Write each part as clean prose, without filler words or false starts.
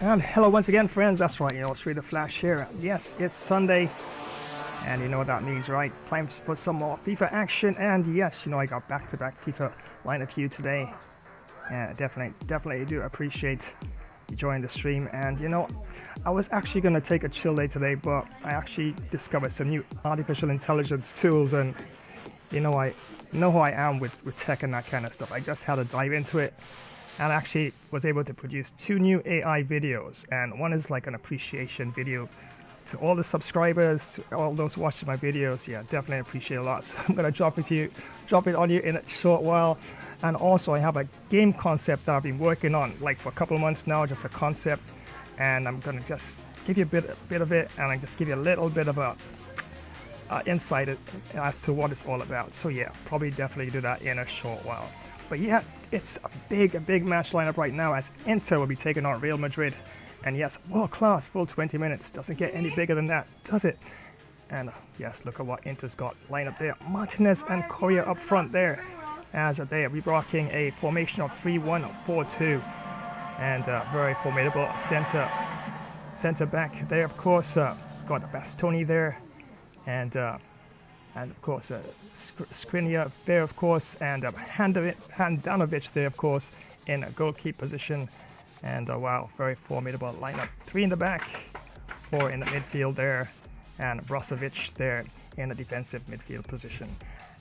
And hello once again, friends. That's right, it's Real Flash here. Yes, it's Sunday, and you know what that means, right? Time for some more FIFA action. And yes, I got back-to-back FIFA lineup for you today. And definitely do appreciate you joining the stream. And I was actually gonna take a chill day today, but I actually discovered some new artificial intelligence tools, and I know how I am with tech and that kind of stuff. I just had to dive into it. And actually was able to produce 2 new AI videos, and one is like an appreciation video to all the subscribers, to all those watching my videos. Yeah, definitely appreciate a lot. So I'm gonna drop it on you in a short while. And also I have a game concept that I've been working on like for a couple of months now, just a concept, and I'm gonna just give you a bit of it, and I just give you a little bit of a insight as to what it's all about. So yeah, probably definitely do that in a short while. But yeah, it's a big match lineup right now, as Inter will be taking on Real Madrid. And yes, world class, full 20 minutes. Doesn't get any bigger than that, does it? And yes, look at what Inter's got lined up there. Martinez and Correa up front there, as they are rocking a formation of 3-1-4-2. And very formidable center back there, of course. Got Bastoni there, and of course Skriniar there, of course, and Handanovic there, of course, in a goalkeeper position. And wow, very formidable lineup. 3 in the back, 4 in the midfield there, and Brozovic there in a defensive midfield position.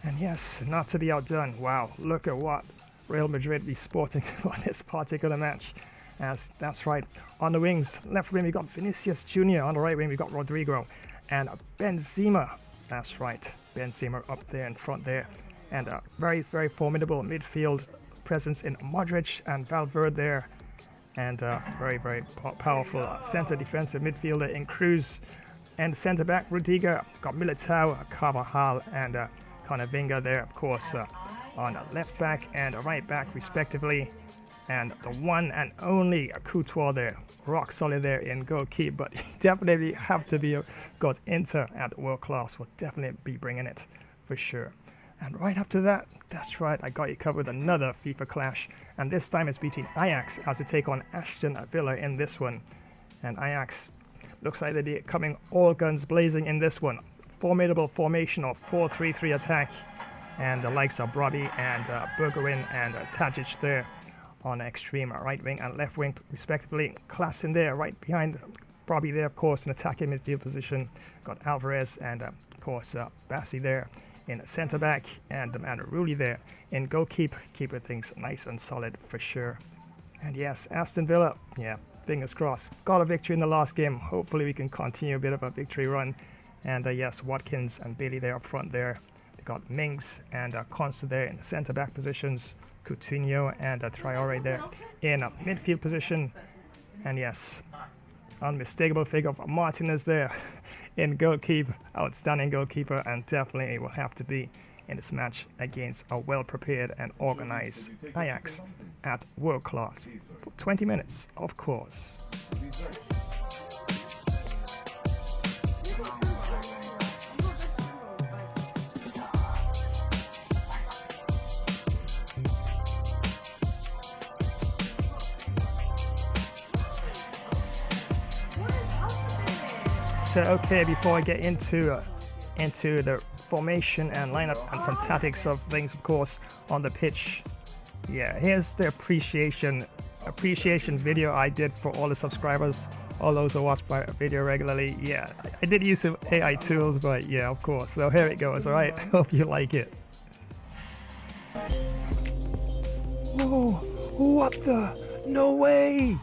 And yes, not to be outdone, wow, look at what Real Madrid be sporting for this particular match. As that's right, on the wings, left wing we got Vinicius Jr., on the right wing we got Rodrigo, and Benzema. That's right, Benzema up there in front there. And a very formidable midfield presence in Modric and Valverde there. And very powerful center defensive midfielder in Cruz. And center back Rudiger, got Militao, Carvajal, and Camavinga there, of course, on a left back and a right back respectively. And the one and only Couture there, rock solid there in goalkeeper, but definitely have to be, because Inter at world class will definitely be bringing it for sure. And right after that, that's right, I got you covered another FIFA clash, and this time it's between Ajax as they take on Aston Villa in this one. And Ajax looks like they're coming all guns blazing in this one. Formidable formation of 4-3-3 attack, and the likes of Brobby and Bergwijn and Tadic there on extreme right wing and left wing respectively. Class in there, right behind Brobby there, of course, in attacking midfield position. Got Alvarez and of course Bassi there in centre back, and Rulli there in goalkeeper, keeping things nice and solid for sure. And yes, Aston Villa, yeah, fingers crossed, got a victory in the last game. Hopefully we can continue a bit of a victory run. And yes, Watkins and Bailey there up front there. They got Mings and Consta there in the centre back positions. Coutinho and Traore there in a midfield position. And yes, unmistakable figure of Martinez there in goalkeeper, outstanding goalkeeper, and definitely will have to be in this match against a well-prepared and organized Ajax at world class. For 20 minutes, of course. So okay, before I get into the formation and lineup and some tactics of things, of course, on the pitch, yeah, here's the appreciation video I did for all the subscribers, all those who watch my video regularly. Yeah, I did use some AI tools, but yeah, of course. So here it goes. All right, hope you like it. Whoa! What the? No way!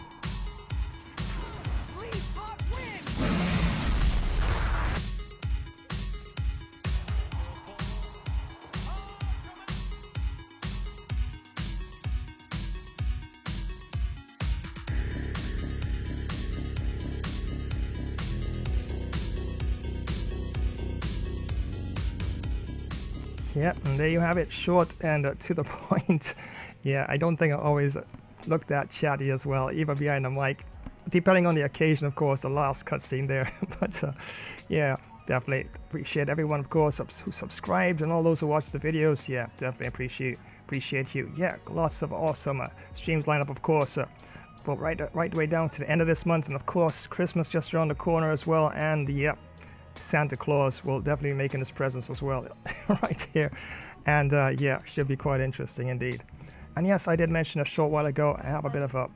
Yeah, and there you have it, short and to the point. Yeah, I don't think I always look that chatty as well, even behind the mic, depending on the occasion, of course, the last cutscene there. But yeah, definitely appreciate everyone, of course, who subscribed and all those who watched the videos. Yeah, definitely appreciate you. Yeah, lots of awesome streams lineup, of course. but right way down to the end of this month, and of course Christmas just around the corner as well. And yep, Santa Claus will definitely be making his presence as well, right here. And yeah, should be quite interesting indeed. And yes, I did mention a short while ago, I have a bit of a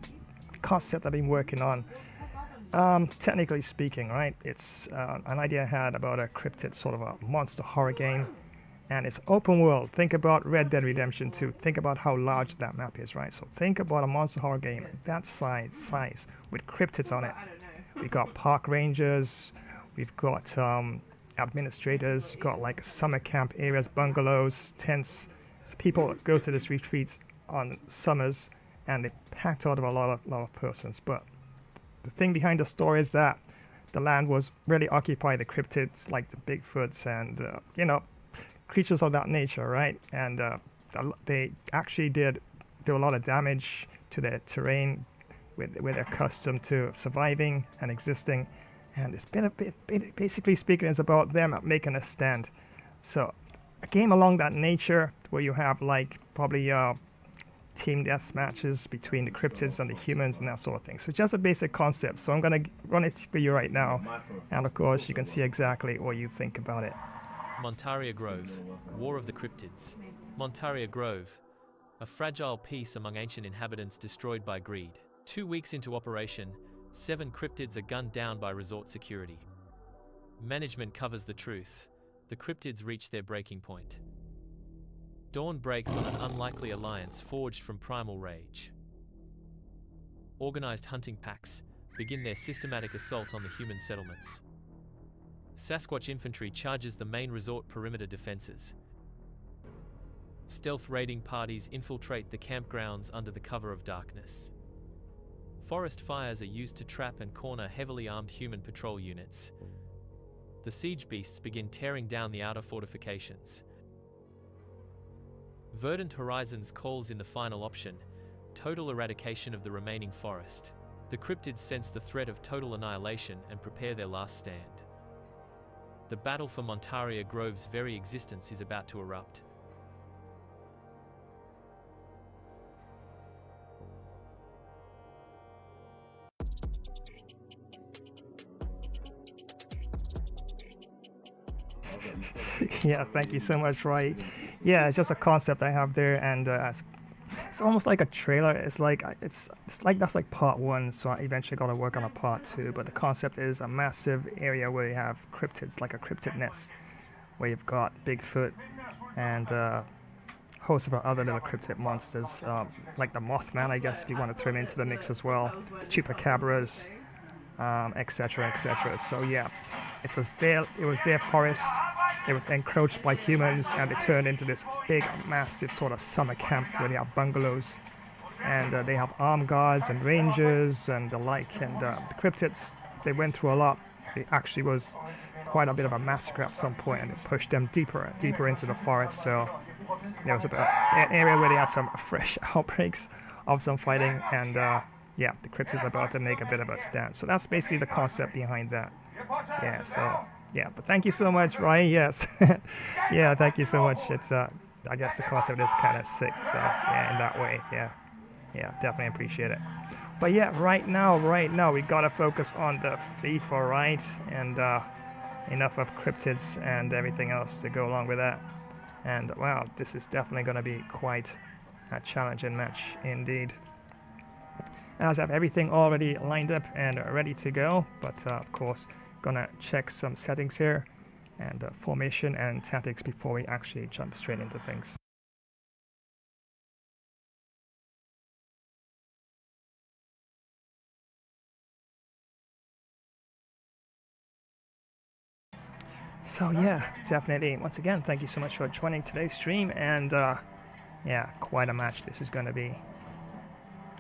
concept I've been working on. Technically speaking, right, it's an idea I had about a cryptid sort of a monster horror game, and it's open world. Think about Red Dead Redemption 2. Think about how large that map is, right? So think about a monster horror game that size with cryptids on it. We've got park rangers, we've got administrators, we've got like summer camp areas, bungalows, tents. So people go to these retreats on summers, and they're packed out of a lot of persons. But the thing behind the story is that the land was really occupied by the cryptids, like the Bigfoots and you know, creatures of that nature, right? And they actually did do a lot of damage to their terrain, where they're accustomed to surviving and existing. And it's been a bit, basically speaking, it's about them making a stand. So a game along that nature, where you have like probably team death matches between the cryptids and the humans and that sort of thing. So just a basic concept. So I'm going to run it for you right now. And of course, you can see exactly what you think about it. Montaria Grove, War of the Cryptids. Montaria Grove, a fragile peace among ancient inhabitants destroyed by greed. 2 weeks into operation, 7 cryptids are gunned down by resort security. Management covers the truth. The cryptids reach their breaking point. Dawn breaks on an unlikely alliance forged from primal rage. Organized hunting packs begin their systematic assault on the human settlements. Sasquatch infantry charges the main resort perimeter defenses. Stealth raiding parties infiltrate the campgrounds under the cover of darkness. Forest fires are used to trap and corner heavily armed human patrol units. The siege beasts begin tearing down the outer fortifications. Verdant Horizons calls in the final option, total eradication of the remaining forest. The cryptids sense the threat of total annihilation and prepare their last stand. The battle for Montaria Grove's very existence is about to erupt. Yeah, thank you so much, Roy. Yeah, it's just a concept I have there, and it's almost like a trailer. It's like that's like part 1, so I eventually got to work on a part 2. But the concept is a massive area where you have cryptids, like a cryptid nest, where you've got Bigfoot and a host of other little cryptid monsters, like the Mothman, I guess, if you want to throw him into the mix as well, chupacabras, etc., etc. So yeah, it was their forest. It was encroached by humans, and it turned into this big, massive sort of summer camp where they have bungalows, and they have armed guards and rangers and the like. And the cryptids, they went through a lot. It actually was quite a bit of a massacre at some point, and it pushed them deeper into the forest. So there was an area where they had some fresh outbreaks of some fighting, and yeah, the cryptids are about to make a bit of a stand. So that's basically the concept behind that. Yeah, so yeah, but thank you so much, Ryan. Yes. Yeah, thank you so much. It's I guess the concept is kind of sick, so yeah, in that way, yeah, definitely appreciate it. But yeah, right now we gotta focus on the FIFA, right? And enough of cryptids and everything else to go along with that. And wow, this is definitely gonna be quite a challenging match indeed. As I have everything already lined up and ready to go, but of course, gonna check some settings here and formation and tactics before we actually jump straight into things. So yeah, definitely, once again, thank you so much for joining today's stream, and yeah, quite a match this is gonna be.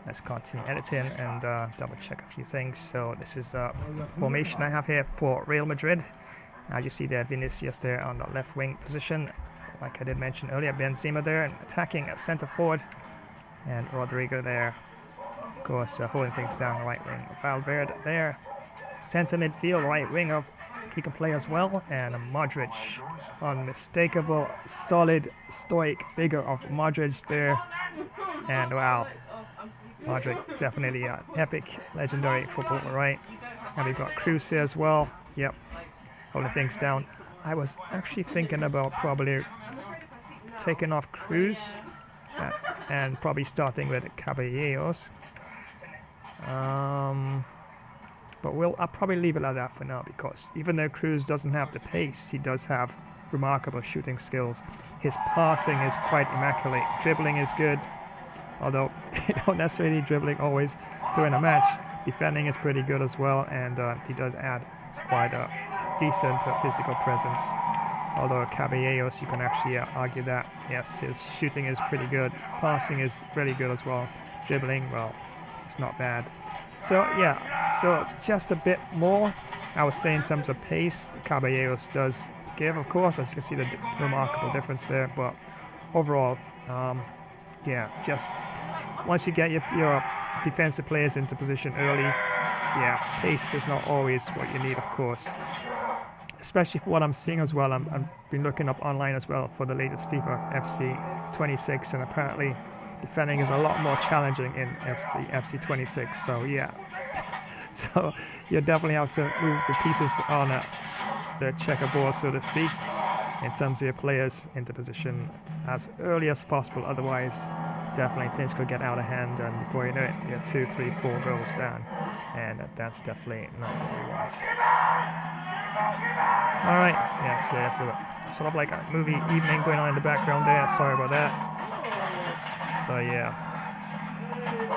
Let's continue editing and double check a few things. So this is formation I have here for Real Madrid. As you see there, Vinicius there on the left wing position. Like I did mention earlier, Benzema there and attacking at centre forward. And Rodrigo there, of course, holding things down right wing. Valverde there, centre midfield, right winger, he can play as well. And Modric, unmistakable, solid, stoic figure of Modric there. And wow. Modric, definitely epic, legendary footballer, right? And we've got Cruz here as well. Yep, holding things down. I was actually thinking about probably taking off Cruz and probably starting with Caballeros. But I'll probably leave it like that for now, because even though Cruz doesn't have the pace, he does have remarkable shooting skills. His passing is quite immaculate. Dribbling is good, although you don't necessarily dribbling always during a match. Defending is pretty good as well, and he does add quite a decent physical presence. Although Caballeros, you can actually argue that, yes, his shooting is pretty good. Passing is really good as well. Dribbling, well, it's not bad. So yeah, so just a bit more, I would say, in terms of pace, Caballeros does give, of course, as you can see the remarkable difference there. But overall, yeah, just once you get your defensive players into position early, yeah, pace is not always what you need, of course. Especially for what I'm seeing as well, I've been looking up online as well for the latest FIFA FC 26, and apparently defending is a lot more challenging in FC 26. So yeah, so you definitely have to move the pieces on the checkerboard, so to speak, in terms of your players into position as early as possible. Otherwise, definitely things could get out of hand, and before you know it, you're 2, 3, 4 goals down, and that's definitely not what we want. All right, yes, yeah, so sort of like a movie evening going on in the background there. Sorry about that. So yeah.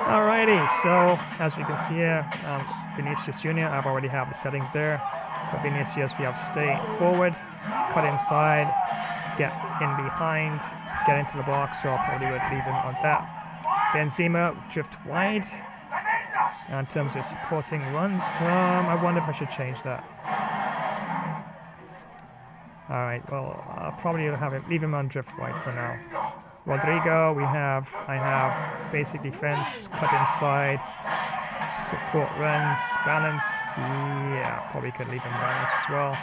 Alrighty, so as we can see here, Vinicius Jr., I've already have the settings there. For Vinicius, we have stay forward, cut inside, get in behind, get into the box, so I probably would leave him on that. Benzema, drift wide. And in terms of supporting runs, I wonder if I should change that. Alright, well, I'll probably leave him on drift wide for now. Rodrigo, I have basic defense, cut inside, support runs, balance, yeah, probably could leave him balance as well.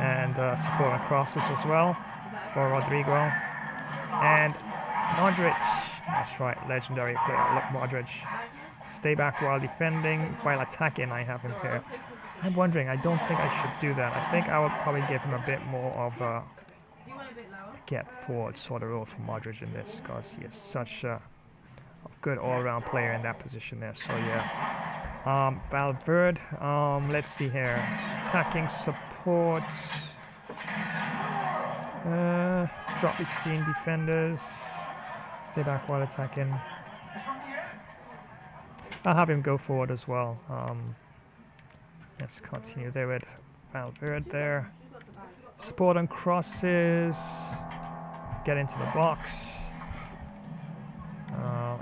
And support and crosses as well for Rodrigo. And Modric, that's right, legendary player, look, Modric. Stay back while defending, while attacking, I have him here. I'm wondering, I don't think I should do that. I think I would probably give him a bit more of a get forward sort of role for Modric in this, because he is such a good all-around player in that position there. So yeah, Valverde, let's see here, attacking support, drop between defenders, stay back while attacking. I'll have him go forward as well. Let's continue there with Valverde there. Support and crosses. Get into the box.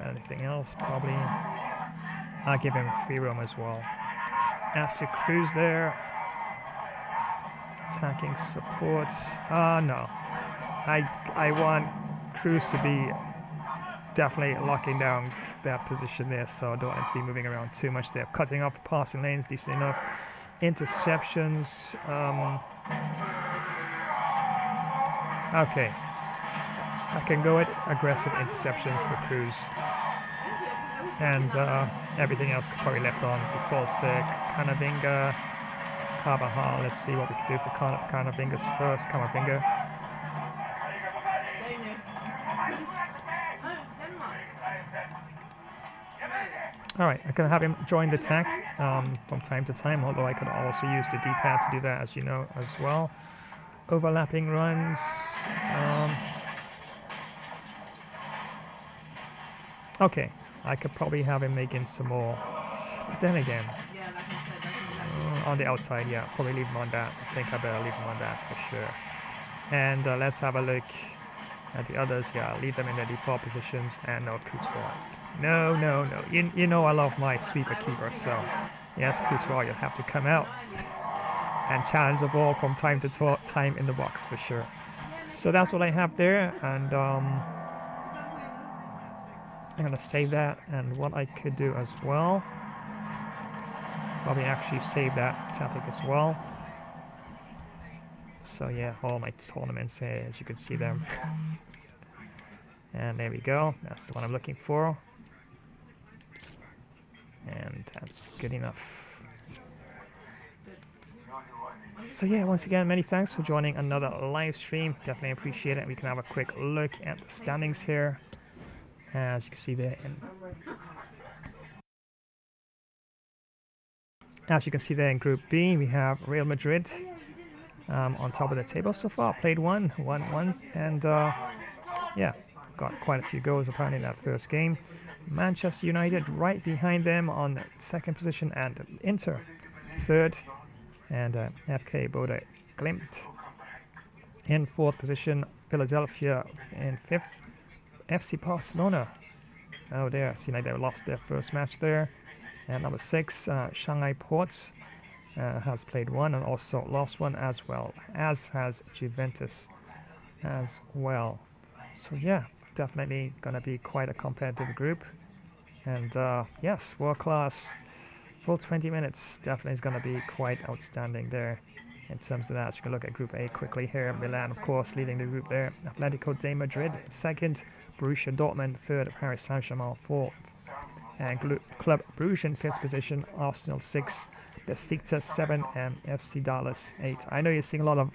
Anything else? Probably. I'll give him free roam as well. Astor Cruz there. Attacking support. No. I want Cruz to be definitely locking down that position there, so I don't want to be moving around too much there. Cutting off passing lanes, decent enough. Interceptions. Okay. I can go with aggressive interceptions for Cruz. And everything else could probably left on. Defaults there. Camavinga. Carvajal. Let's see what we can do for Camavinga's first. Camavinga. Alright, I can have him join the attack from time to time, although I could also use the D-pad to do that, as you know, as well. Overlapping runs. Okay, I could probably have him making some more. But then again, on the outside, yeah, probably leave him on that. I think I better leave him on that for sure. And let's have a look at the others. Yeah, leave them in their default positions, and no Couture. No. You know I love my sweeper keeper, so yes, Couture, you'll have to come out and challenge the ball from time to time in the box for sure. So that's what I have there, and I'm gonna save that. And what I could do as well, probably actually save that tactic as well. So yeah, all my tournaments here, as you can see them. And there we go, that's the one I'm looking for. That's good enough. So yeah, once again, many thanks for joining another live stream. Definitely appreciate it. We can have a quick look at the standings here. As you can see there in Group B, we have Real Madrid on top of the table so far. Played won 1-1, and yeah, got quite a few goals apparently in that first game. Manchester United right behind them on second position, and Inter third, and FK Boda Glimt in fourth position. Philadelphia in fifth. FC Barcelona, oh there, seems like they lost their first match there. And number 6, Shanghai Ports has played one and also lost one, as well as has Juventus as well. So yeah, definitely gonna be quite a competitive group. And yes, world class. Full 20 minutes definitely is gonna be quite outstanding there in terms of that. So you can look at Group A quickly here. Milan, of course, leading the group there. Atletico de Madrid second. Borussia Dortmund third. Paris Saint-Germain fourth. And Club Brugge in fifth position. Arsenal 6. Besiktas 7. And FC Dallas 8. I know you're seeing a lot of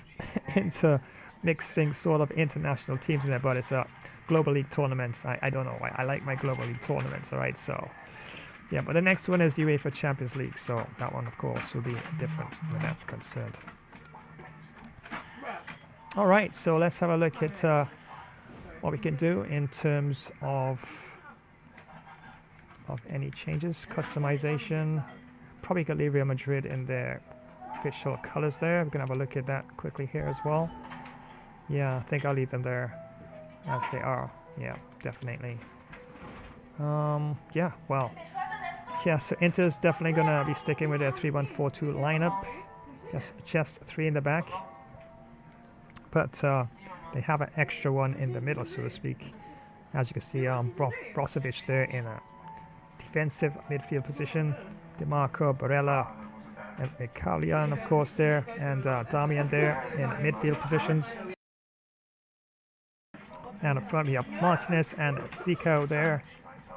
mixing sort of international teams in there, but it's a Global League tournament. I don't know why. I like my Global League tournaments, alright? So, yeah, but the next one is the UEFA Champions League. So that one, of course, will be different when that's concerned. Alright, so let's have a look at what we can do in terms of any changes. Customization. Probably going to leave Real Madrid in their official colors there. We're going to have a look at that quickly here as well. Yeah, I think I'll leave them there as they are. Yeah, definitely. Yeah, well. Yeah, so Inter's definitely going to be sticking with their 3-1-4-2 lineup. Just 3 in the back. But they have an extra one in the middle, so to speak. As you can see, Brozovic there in a defensive midfield position. DeMarco, Barella, and Mkhitaryan, of course, there. And Damian there in midfield positions. And up front we have Martinez and Zico there.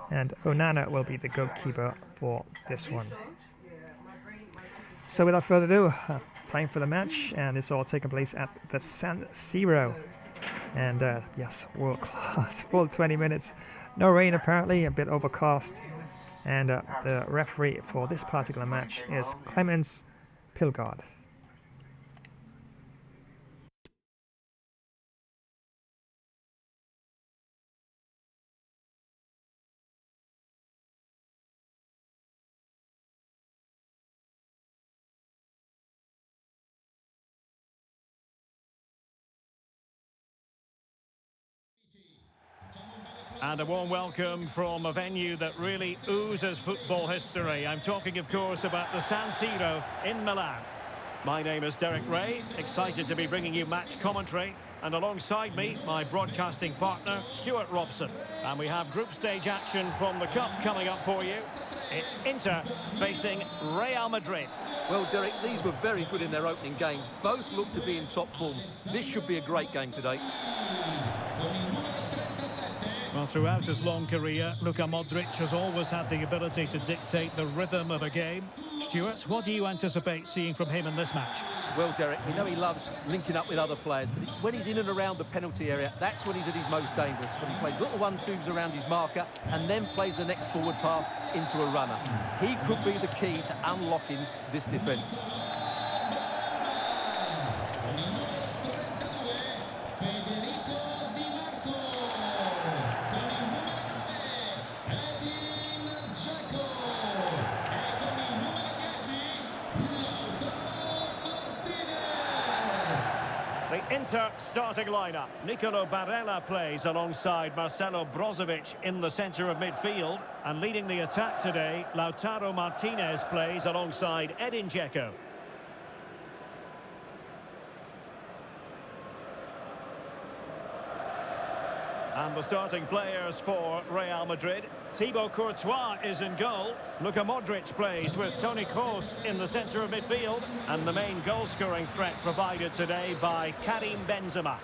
And Onana will be the goalkeeper for this one. So without further ado, time for the match, and it's all taking place at the San Siro. And yes, world class, full 20 minutes. No rain apparently, a bit overcast. And the referee for this particular match is Clemens Pilgaard. And a warm welcome from a venue that really oozes football history. I'm talking, of course, about the San Siro in Milan. My name is Derek Ray, excited to be bringing you match commentary. And alongside me, my broadcasting partner, Stuart Robson. And we have group stage action from the Cup coming up for you. It's Inter facing Real Madrid. Well, Derek, these were very good in their opening games. Both look to be in top form. This should be a great game today. Well, throughout his long career, Luka Modric has always had the ability to dictate the rhythm of a game. Stuart, what do you anticipate seeing from him in this match? Well, Derek, we know he loves linking up with other players, but it's when he's in and around the penalty area, that's when he's at his most dangerous, when he plays little 1-2s around his marker and then plays the next forward pass into a runner. He could be the key to unlocking this defence. Inter starting lineup. Nicolo Barella plays alongside Marcelo Brozovic in the centre of midfield. And leading the attack today, Lautaro Martinez plays alongside Edin Dzeko. And the starting players for Real Madrid. Thibaut Courtois is in goal. Luka Modric plays with Toni Kroos in the centre of midfield. And the main goal-scoring threat provided today by Karim Benzema.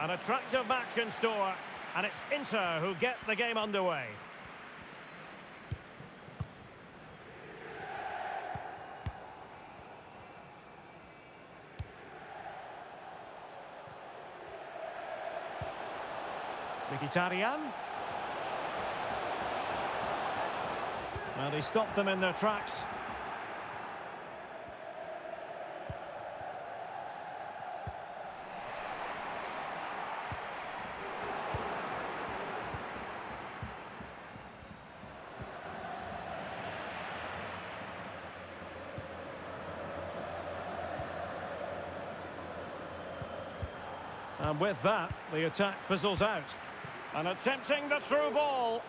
An attractive match in store, and it's Inter who get the game underway. Tikitaka. Well, they stopped them in their tracks. And with that, the attack fizzles out. And attempting the through ball.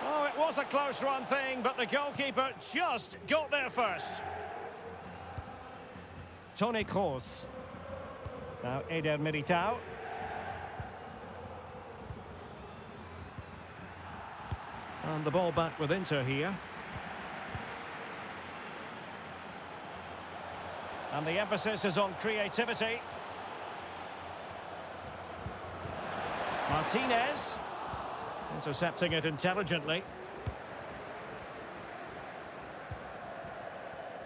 Oh, it was a close run thing, but the goalkeeper just got there first. Toni Kroos. Now Eder Militao. And the ball back with Inter here. And the emphasis is on creativity. Martinez. Intercepting it intelligently.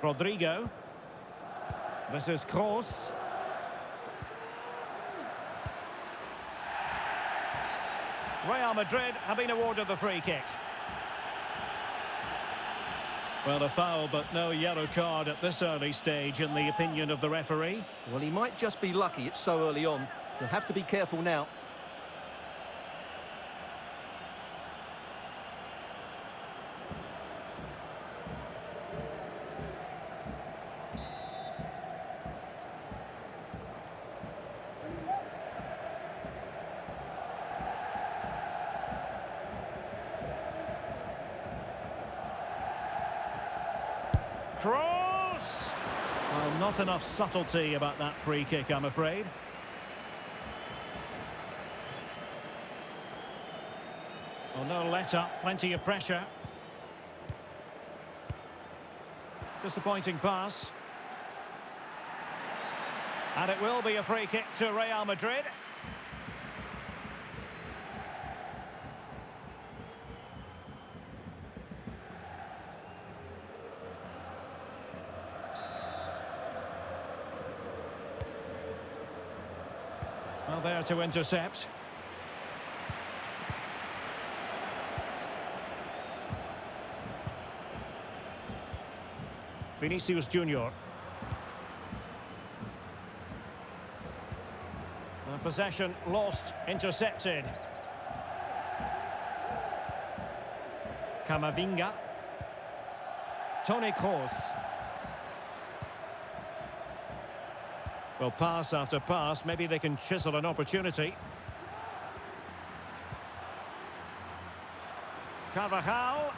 Rodrigo. This is Kroos. Real Madrid have been awarded the free kick. Well, a foul, but no yellow card at this early stage, in the opinion of the referee. Well, he might just be lucky it's so early on. He'll have to be careful now. Kroos! Well, not enough subtlety about that free kick, I'm afraid. Well, no let-up, plenty of pressure. Disappointing pass. And it will be a free kick to Real Madrid. Well, there to intercept. Vinicius Junior. Possession lost, intercepted. Camavinga. Toni Kroos. Well, pass after pass, maybe they can chisel an opportunity. Carvajal.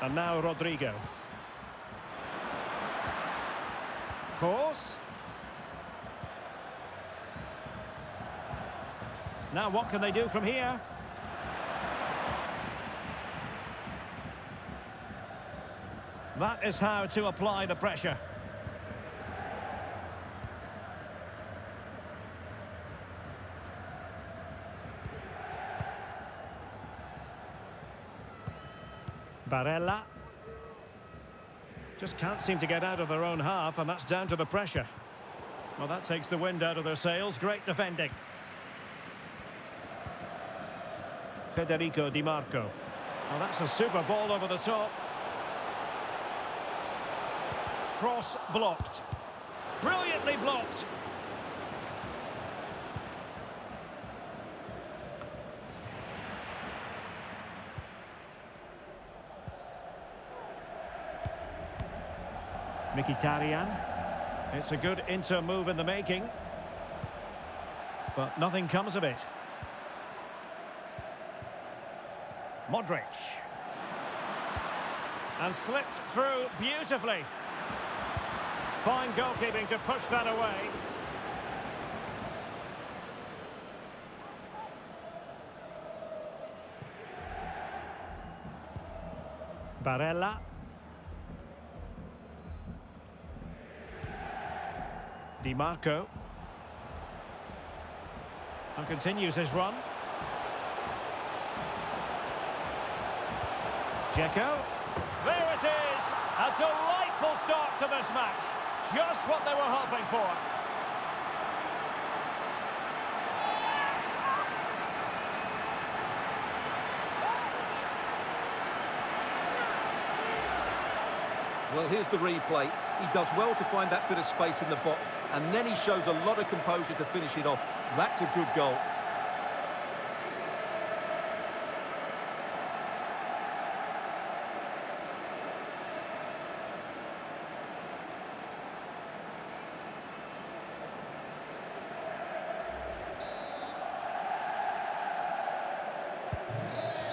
And now Rodrigo. Kroos. Now what can they do from here? That is how to apply the pressure. Barella. Just can't seem to get out of their own half, and that's down to the pressure. Well, that takes the wind out of their sails. Great defending. Federico Di Marco. Well, that's a super ball over the top. Cross blocked. Brilliantly blocked. Mkhitaryan. It's a good Inter move in the making. But nothing comes of it. Modric. And slipped through beautifully. Fine goalkeeping to push that away. Barella. Di Marco. And continues his run. Dzeko. There it is! A delightful start to this match. Just what they were hoping for. Well, here's the replay. He does well to find that bit of space in the box, and then he shows a lot of composure to finish it off. That's a good goal.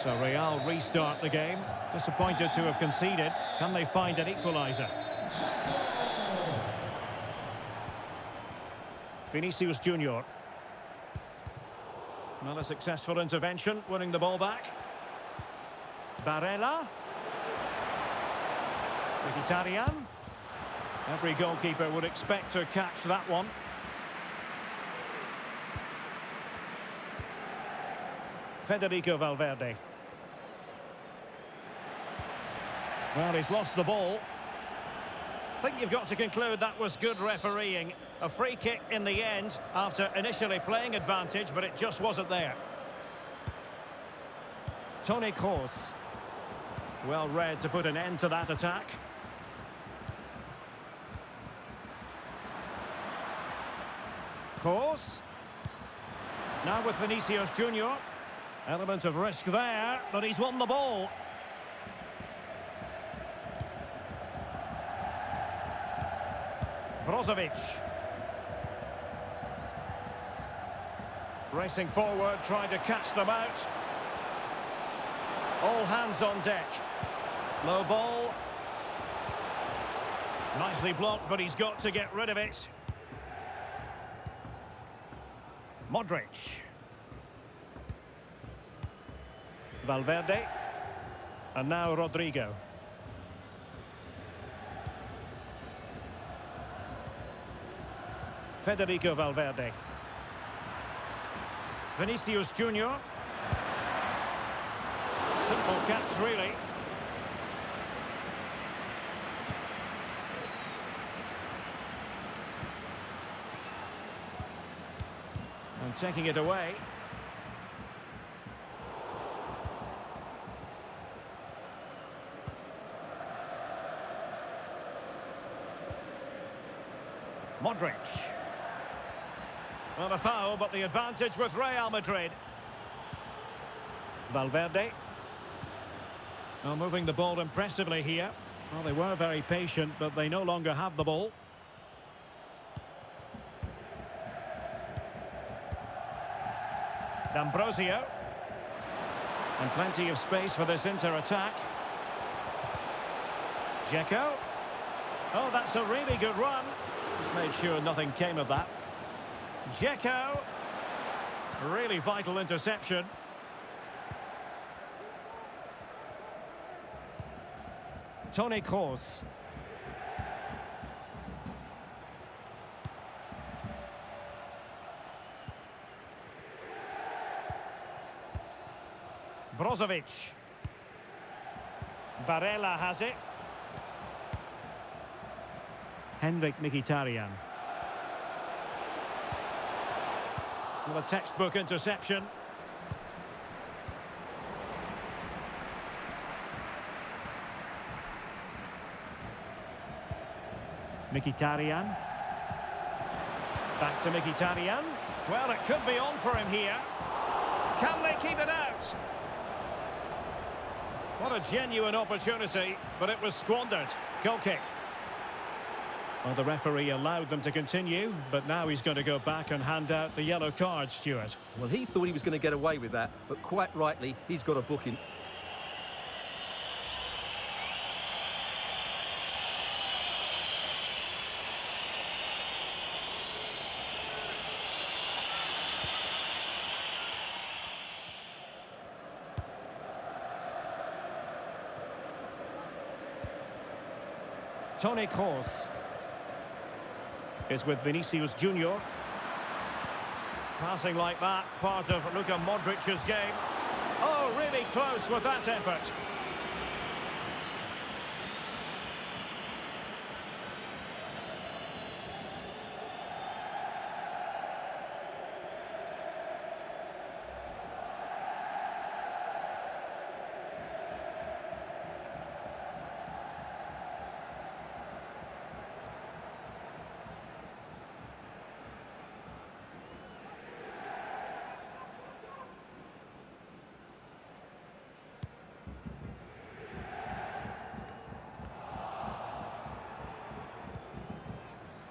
So Real restart the game. Disappointed to have conceded. Can they find an equaliser? Vinicius Junior. Not a successful intervention, winning the ball back. Barella. Mkhitaryan. Every goalkeeper would expect to catch that one. Federico Valverde. Well, he's lost the ball. I think you've got to conclude that was good refereeing. A free kick in the end after initially playing advantage, but it just wasn't there. Toni Kroos. Well read to put an end to that attack. Kroos. Now with Vinicius Junior. Element of risk there, but he's won the ball. Brozovic. Racing forward, trying to catch them out. All hands on deck. Low ball. Nicely blocked, but he's got to get rid of it. Modric. Valverde. And now Rodrigo. Federico Valverde. Vinicius Junior. Simple catch, really. And taking it away. Modric. Not a foul, but the advantage with Real Madrid. Valverde. Now moving the ball impressively here. Well, they were very patient, but they no longer have the ball. D'Ambrosio. And plenty of space for this Inter-attack. Dzeko. Oh, that's a really good run. Just made sure nothing came of that. Dzeko. Really vital interception. Toni Kroos. Brozovic. Barella has it. Henrik Mkhitaryan. Well, a textbook interception. Mkhitaryan. Back to Mkhitaryan. Well, it could be on for him here. Can they keep it out? What a genuine opportunity, but it was squandered. Goal kick. Well, the referee allowed them to continue, but now he's going to go back and hand out the yellow card, Stuart. Well, he thought he was going to get away with that, but quite rightly, he's got a booking. Toni Kroos. is with Vinicius Junior. Passing like that, part of Luka Modric's game. Oh, really close with that effort.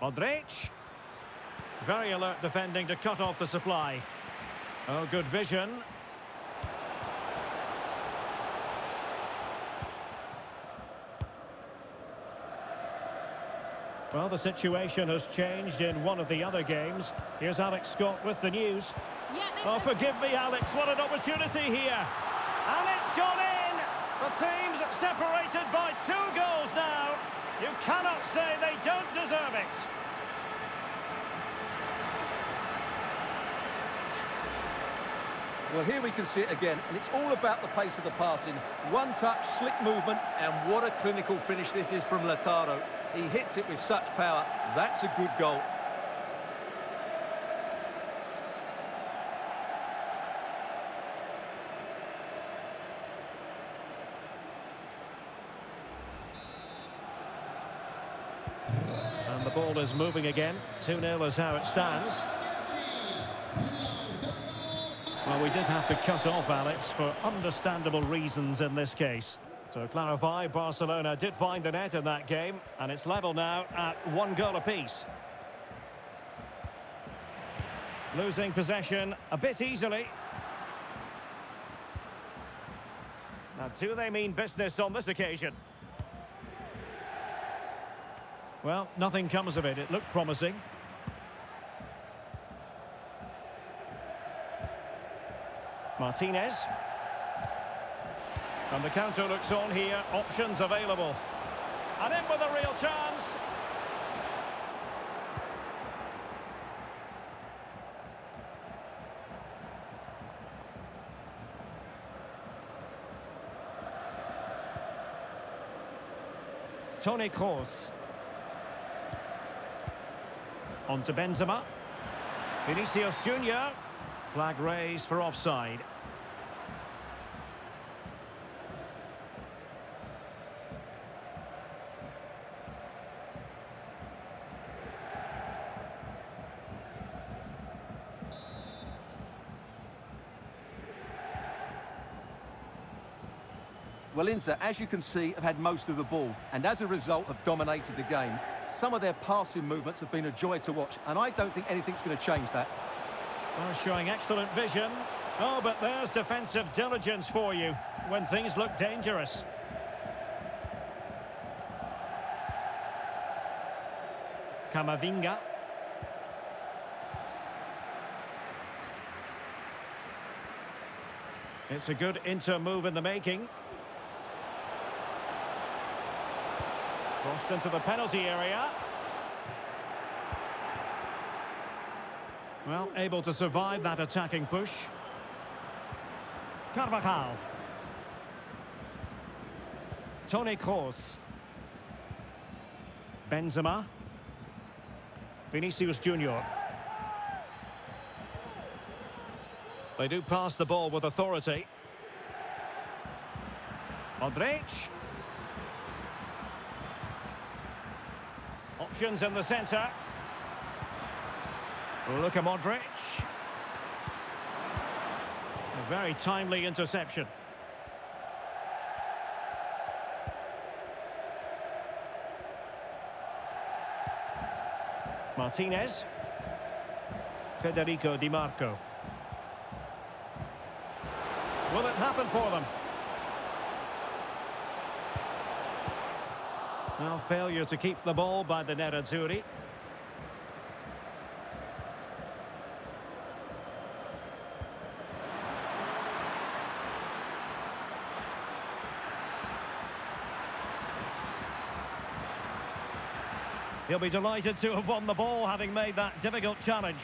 Modric. Very alert defending to cut off the supply. Oh, good vision. Well, the situation has changed in one of the other games. Here's Alex Scott with the news. Oh, forgive me, Alex. What an opportunity here. And it's gone in. The team's separated by 2 goals now. You cannot say they don't deserve it. Well, here we can see it again, and it's all about the pace of the passing. One touch, slick movement, and what a clinical finish this is from Lautaro. He hits it with such power. That's a good goal. And the ball is moving again. 2-0 is how it stands. Well, we did have to cut off Alex for understandable reasons in this case. To clarify, Barcelona did find the net in that game, and it's level now at 1 goal apiece. Losing possession a bit easily. Now, do they mean business on this occasion? Well, nothing comes of it. It looked promising. Martinez. And the counter looks on here. Options available. And in with a real chance. Toni Kroos. On to Benzema. Vinicius Junior. Flag raised for offside. Well, Inter, as you can see, have had most of the ball, and as a result have dominated the game. Some of their passing movements have been a joy to watch, and I don't think anything's going to change that. Well, showing excellent vision. Oh, but there's defensive diligence for you when things look dangerous. Camavinga. It's a good Inter move in the making. Crossed into the penalty area. Well, able to survive that attacking push. Carvajal. Toni Kroos. Benzema. Vinicius Junior. They do pass the ball with authority. Modric. Options in the centre. Luka Modric. A very timely interception. Martinez. Federico Di Marco. Will it happen for them? Now, failure to keep the ball by the Nerazzurri. He'll be delighted to have won the ball, having made that difficult challenge.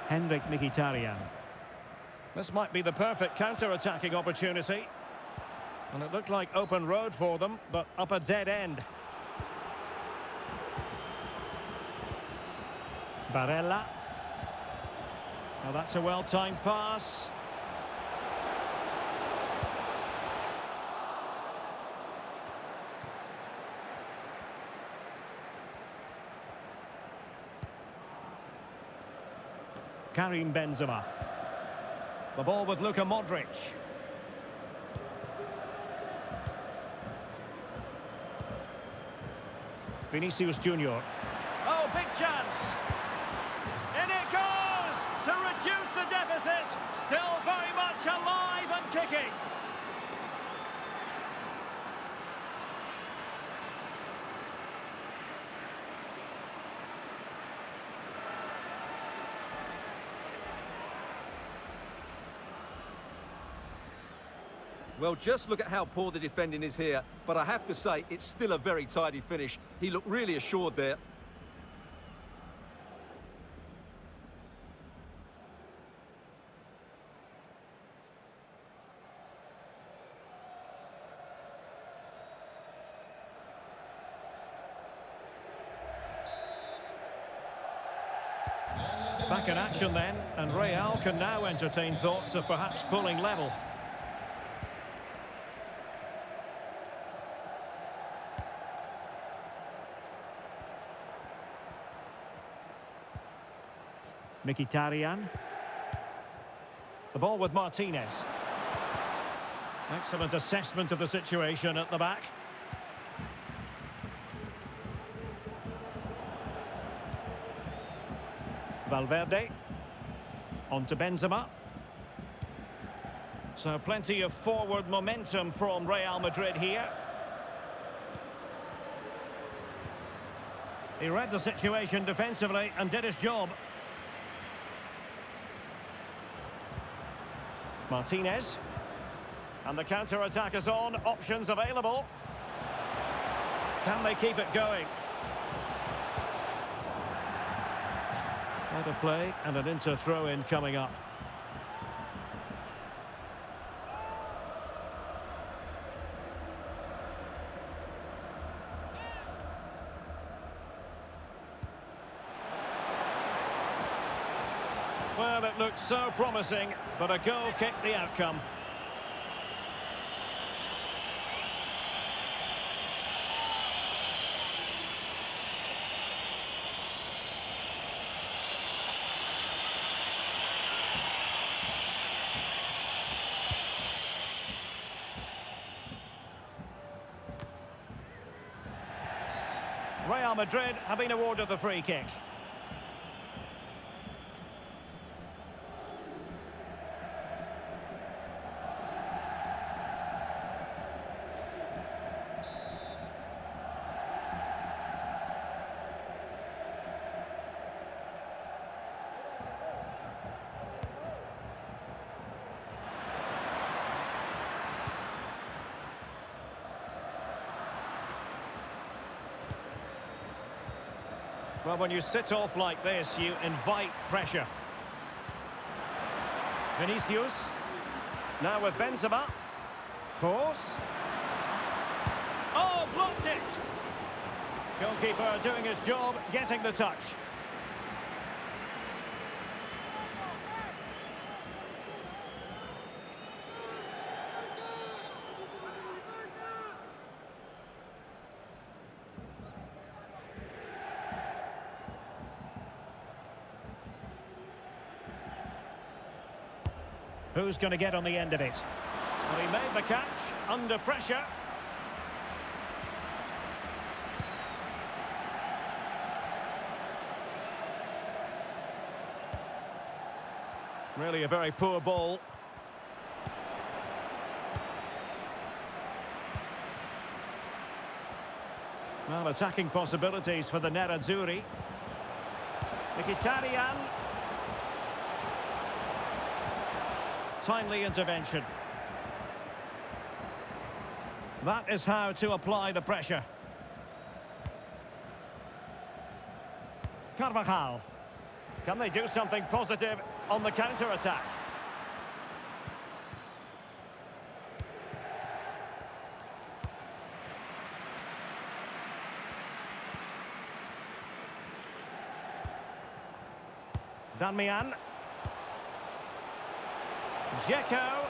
Henrik Mkhitaryan. This might be the perfect counter-attacking opportunity. And it looked like open road for them, but up a dead end. Barella. Now that's a well-timed pass. Karim Benzema. The ball with Luka Modric. Vinicius Junior. Oh, big chance. In it goes to reduce the deficit. Still very much alive and kicking. Well, just look at how poor the defending is here, but I have to say, it's still a very tidy finish. He looked really assured there. Back in action then, and Real can now entertain thoughts of perhaps pulling level. Mkhitaryan. The ball with Martinez. Excellent assessment of the situation at the back. Valverde. On to Benzema. So plenty of forward momentum from Real Madrid here. He read the situation defensively and did his job. Martinez. And the counter-attack is on. Options available. Can they keep it going? Out of play and an into throw-in coming up. Well, it looked so promising, but a goal kicked the outcome. Real Madrid have been awarded the free kick. Well, when you sit off like this, you invite pressure. Vinicius. Now with Benzema. Course. Oh, blocked it! Goalkeeper doing his job, getting the touch. Who's going to get on the end of it? Well, he made the catch under pressure. Really a very poor ball. Well, attacking possibilities for the Nerazzurri. Mkhitaryan. Timely intervention. That is how to apply the pressure. Carvajal. Can they do something positive on the counter-attack? Danmian. Dzeko.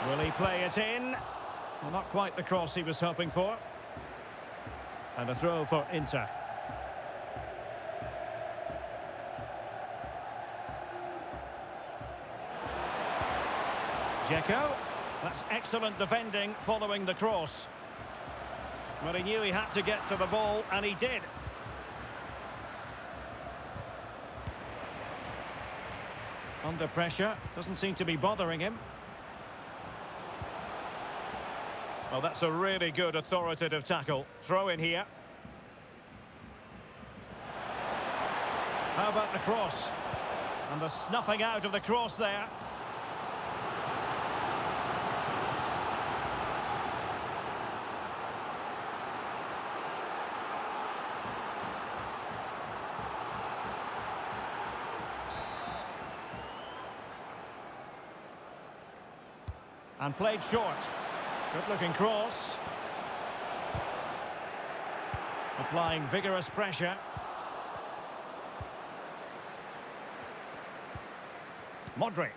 Will he play it in? Well, not quite the cross he was hoping for. And a throw for Inter. Dzeko. That's excellent defending following the cross. Well, he knew he had to get to the ball, and he did. Under pressure, doesn't seem to be bothering him. Well, that's a really good authoritative tackle. Throw in here. How about the cross? And the snuffing out of the cross there. And played short. Good-looking cross. Applying vigorous pressure. Modric.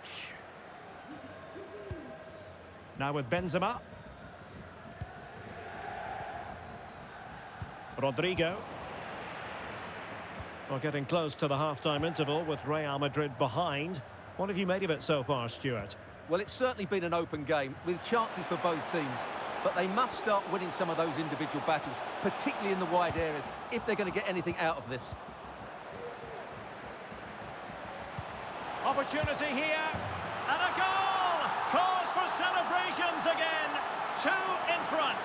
Now with Benzema. Rodrigo. Well, getting close to the half-time interval with Real Madrid behind. What have you made of it so far, Stuart? Well, it's certainly been an open game with chances for both teams, but they must start winning some of those individual battles, particularly in the wide areas, if they're going to get anything out of this. Opportunity here, and a goal! Cause for celebrations again, 2 in front.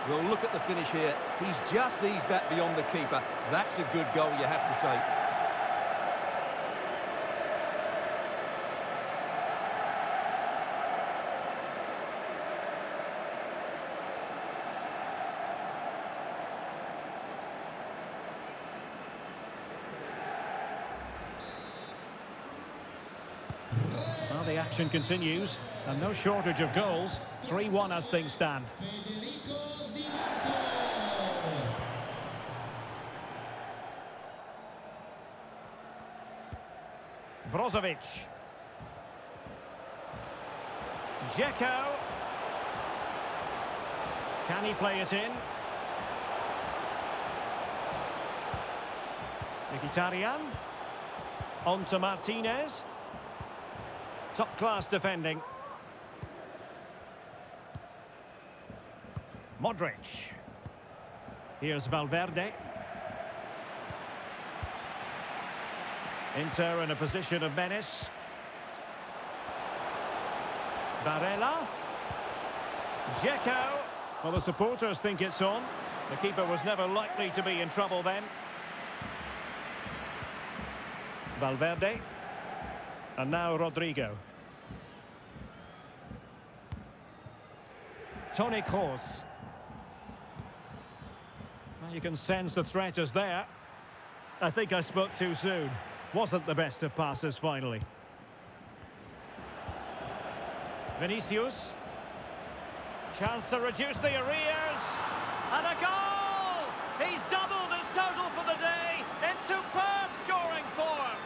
Well, look at the finish here. He's just eased that beyond the keeper. That's a good goal, you have to say. Well, the action continues, and no shortage of goals. 3-1 as things stand. Brozovic. Dzeko. Can he play it in? Mkhitaryan. On to Martinez. Top-class defending. Modric. Here's Valverde. Inter in a position of menace. Barella. Dzeko. Well, the supporters think it's on. The keeper was never likely to be in trouble then. Valverde. And now Rodrigo. Toni Kroos. Well, you can sense the threat is there. I think I spoke too soon. Wasn't the best of passes finally. Vinicius. Chance to reduce the arrears. And a goal! He's doubled his total for the day in superb scoring form.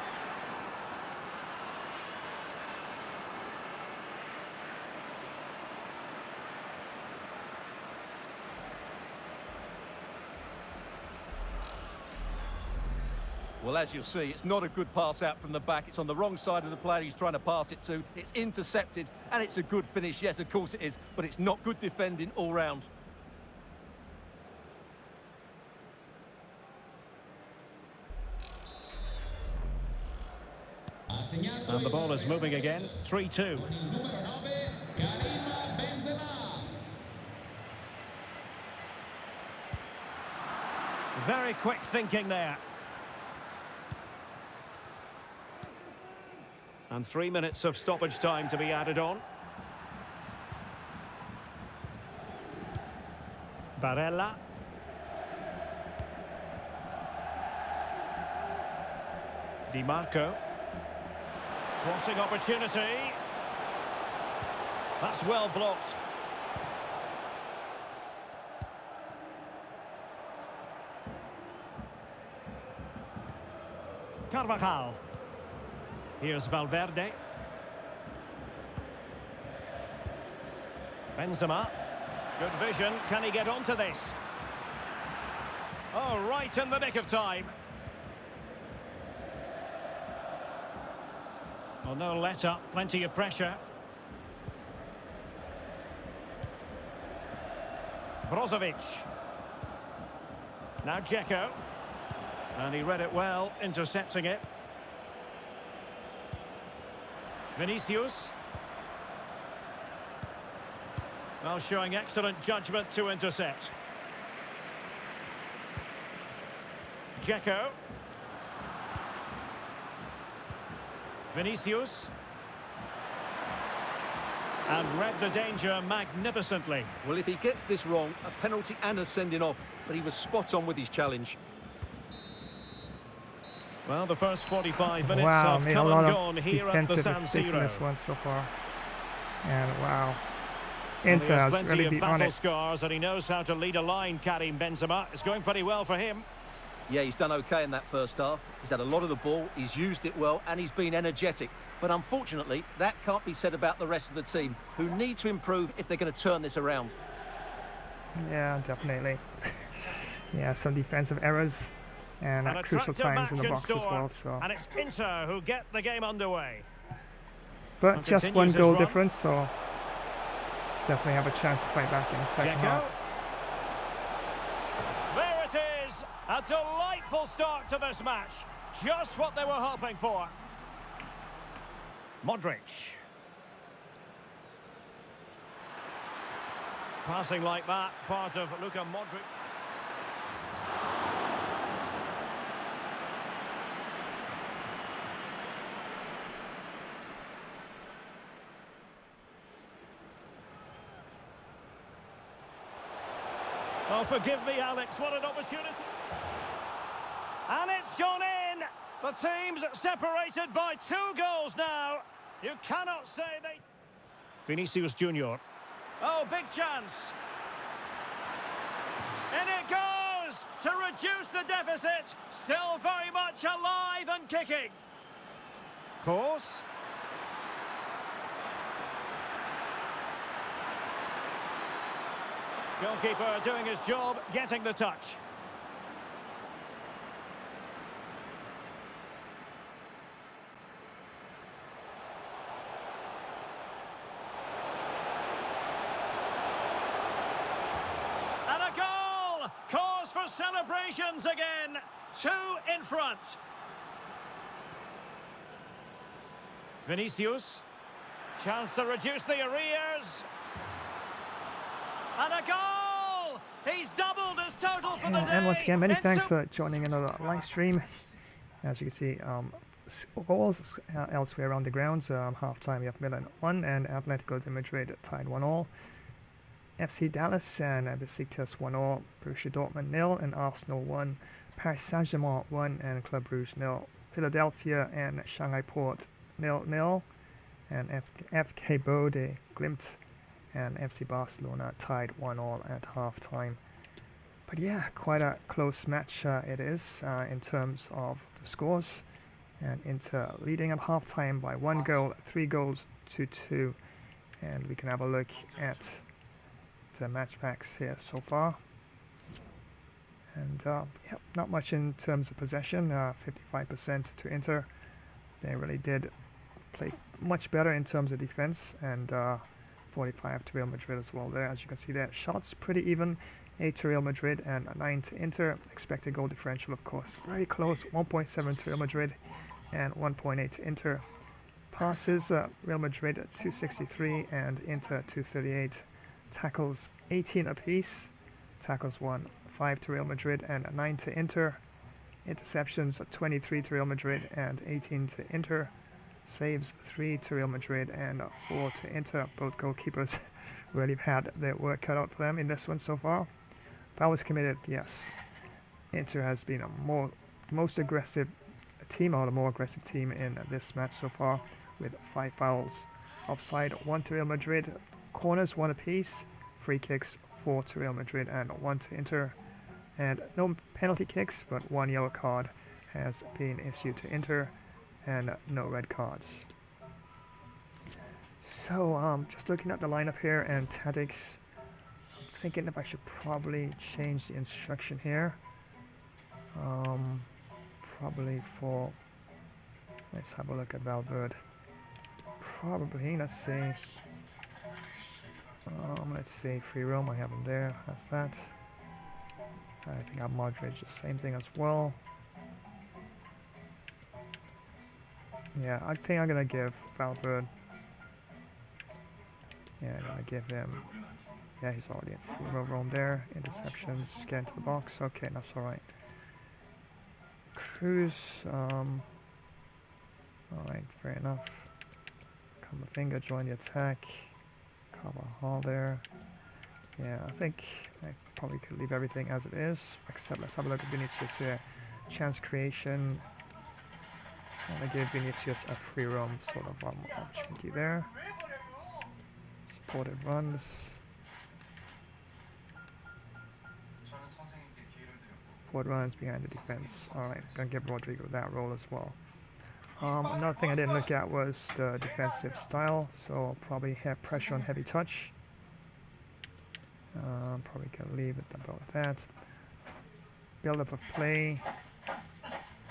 Well, as you'll see, it's not a good pass out from the back. It's on the wrong side of the player he's trying to pass it to. It's intercepted, and it's a good finish. Yes, of course it is, but it's not good defending all round. And the ball is moving again. 3-2. Very quick thinking there. And 3 minutes of stoppage time to be added on. Barella. Di Marco. Crossing opportunity. That's well blocked. Carvajal. Here's Valverde. Benzema. Good vision. Can he get onto this? Oh, right in the nick of time. Well, no let-up. Plenty of pressure. Brozovic. Now Dzeko. And he read it well, intercepting it. Vinicius. Well, showing excellent judgment to intercept. Dzeko. Vinicius. And read the danger magnificently. Well, if he gets this wrong, a penalty and a sending off, but he was spot on with his challenge. Well, the first 45 minutes Wow, have made a come lot and of gone here at the defensive San mistakes in this Siro. one so far. And wow, Well, Inter he has has plenty really of been on battle it. scars and he knows how to lead a line, Karim Benzema. It's going pretty well for him. Yeah, he's done okay in that first half. He's had a lot of the ball, he's used it well, and he's been energetic. But unfortunately, that can't be said about the rest of the team, who need to improve if they're going to turn this around. Yeah, definitely. Yeah, some defensive errors and An at crucial attractive times in the match box as store, well. So, and it's Inter who get the game underway. but and just continues one his goal run. difference, so definitely have a chance to fight back in the second Dzeko. half. There it is. A delightful start to this match. Just what they were hoping for. Modric. Passing like that, part of Luka Modric. Oh, forgive me, Alex, what an opportunity. And it's gone in. The team's separated by 2 goals now. You cannot say they... Vinicius Junior. Oh, big chance. And it goes to reduce the deficit. Still very much alive and kicking. Course. Goalkeeper doing his job, getting the touch. And a goal! Cause for celebrations again. 2 in front. Vinicius. Chance to reduce the arrears. And a goal! He's doubled his total for the day. And once again, many It's thanks for joining another live stream. As you can see, goals elsewhere around the grounds. Half-time, we have Milan 1 and Atletico de Madrid tied 1-1. FC Dallas and Besiktas 1-1. Borussia Dortmund 0 and Arsenal 1. Paris Saint-Germain 1 and Club Brugge 0. Philadelphia and Shanghai Port 0-0. And FK Bode, Glimt and FC Barcelona tied 1-1 at half-time. But yeah, quite a close match it is in terms of the scores. And Inter leading at half-time by 1 goal, 3 goals to 2. And we can have a look at the match packs here so far. And yeah, not much in terms of possession, 55% to Inter. They really did play much better in terms of defense, and 45 to Real Madrid as well there. As you can see there, shots pretty even, 8 to Real Madrid and 9 to Inter. Expected goal differential, of course, very close, 1.7 to Real Madrid and 1.8 to Inter. Passes, Real Madrid at 263 and Inter 238. Tackles 18 apiece. Tackles won 5 to Real Madrid and 9 to Inter. Interceptions 23 to Real Madrid and 18 to Inter. Saves 3 to Real Madrid and 4 to Inter. Both goalkeepers really had their work cut out for them in this one so far. Fouls committed, yes. Inter has been a most aggressive team, or the more aggressive team in this match so far, with 5 fouls. Offside 1 to Real Madrid. Corners 1 apiece. Free kicks 4 to Real Madrid and 1 to Inter. And no penalty kicks, but 1 yellow card has been issued to Inter and no red cards. So just looking at the lineup here and tactics, I'm thinking if I should probably change the instruction here. Probably for, let's have a look at Valverde. Probably, let's see, free roam, I have him there, that's that. I think I have Modric, the same thing as well. Yeah, I think I'm gonna give Valverde. Yeah, I'm gonna give him. Yeah, he's already in free roam there. Interceptions, get into the box. Okay, that's alright. Cruz, alright, fair enough. Camavinga join the attack. Carvajal there. Yeah, I think I probably could leave everything as it is, except let's have a look at Vinicius here. Chance creation. I'm going to give Vinicius a free roam sort of opportunity there. Supported runs. Forward runs behind the defense. Alright, going to give Rodrigo that role as well. Another thing I didn't look at was the defensive style, so I'll probably have pressure on heavy touch. Probably can leave it about that. Build up of play.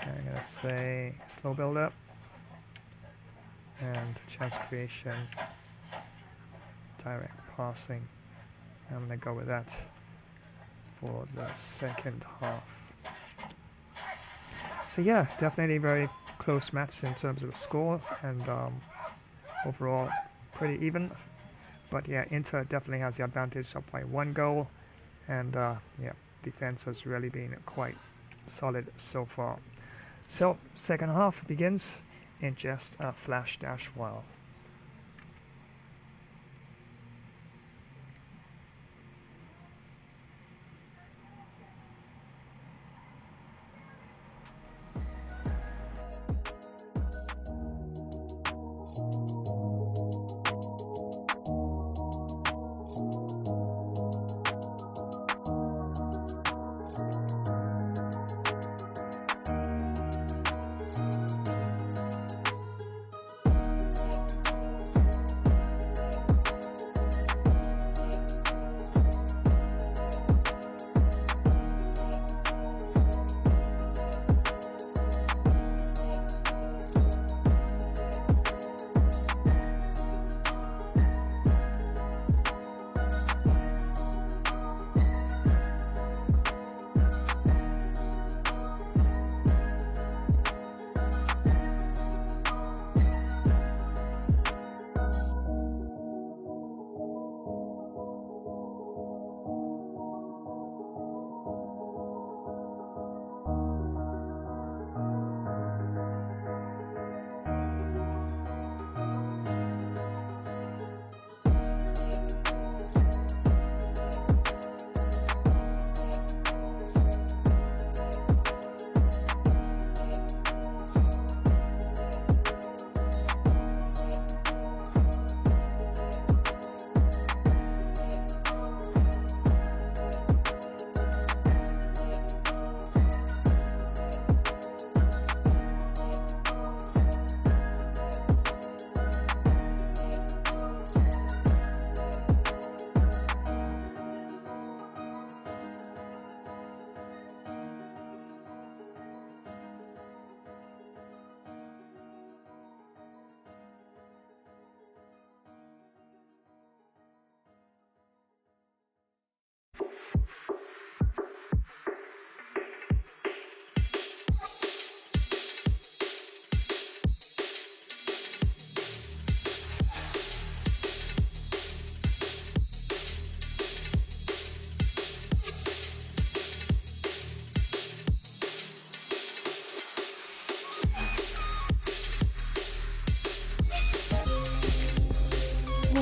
I'm gonna say slow build up and chance creation, direct passing. I'm gonna go with that for the second half. So yeah, definitely very close match in terms of the score, and overall pretty even. But yeah, Inter definitely has the advantage up by 1 goal, and yeah, defense has really been quite solid so far. So second half begins in just a flash dash while.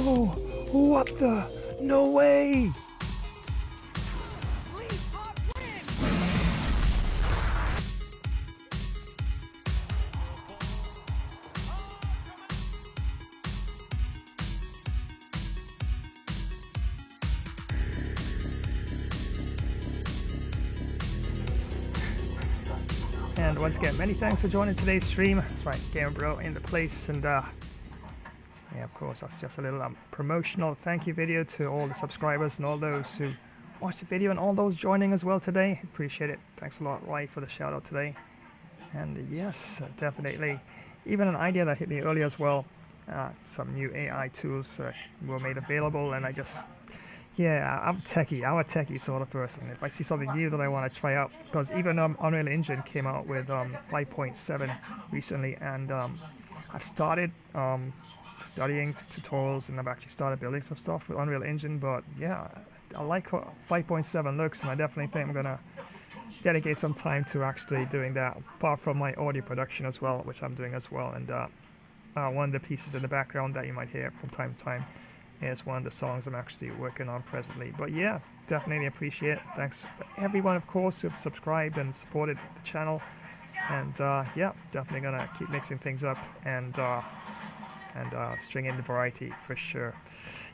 No! What the? No way! And once again, many thanks for joining today's stream. That's right, Gamer Bro in the place, and yeah, of course, that's just a little promotional thank you video to all the subscribers and all those who watched the video and all those joining as well today. Appreciate it. Thanks a lot, Rai, for the shout out today. And yes, definitely, even an idea that hit me earlier as well. Some new AI tools were made available, and I just, yeah, I'm a techie sort of person. If I see something new that I want to try out, because even Unreal Engine came out with 5.7 recently, and I've started studying tutorials, and I've actually started building some stuff with Unreal Engine. But yeah, I like how 5.7 looks, and I definitely think I'm gonna dedicate some time to actually doing that, apart from my audio production as well, which I'm doing as well. And one of the pieces in the background that you might hear from time to time is one of the songs I'm actually working on presently. But yeah, definitely appreciate it. Thanks for everyone, of course, who've subscribed and supported the channel. And yeah, definitely gonna keep mixing things up and string in the variety for sure.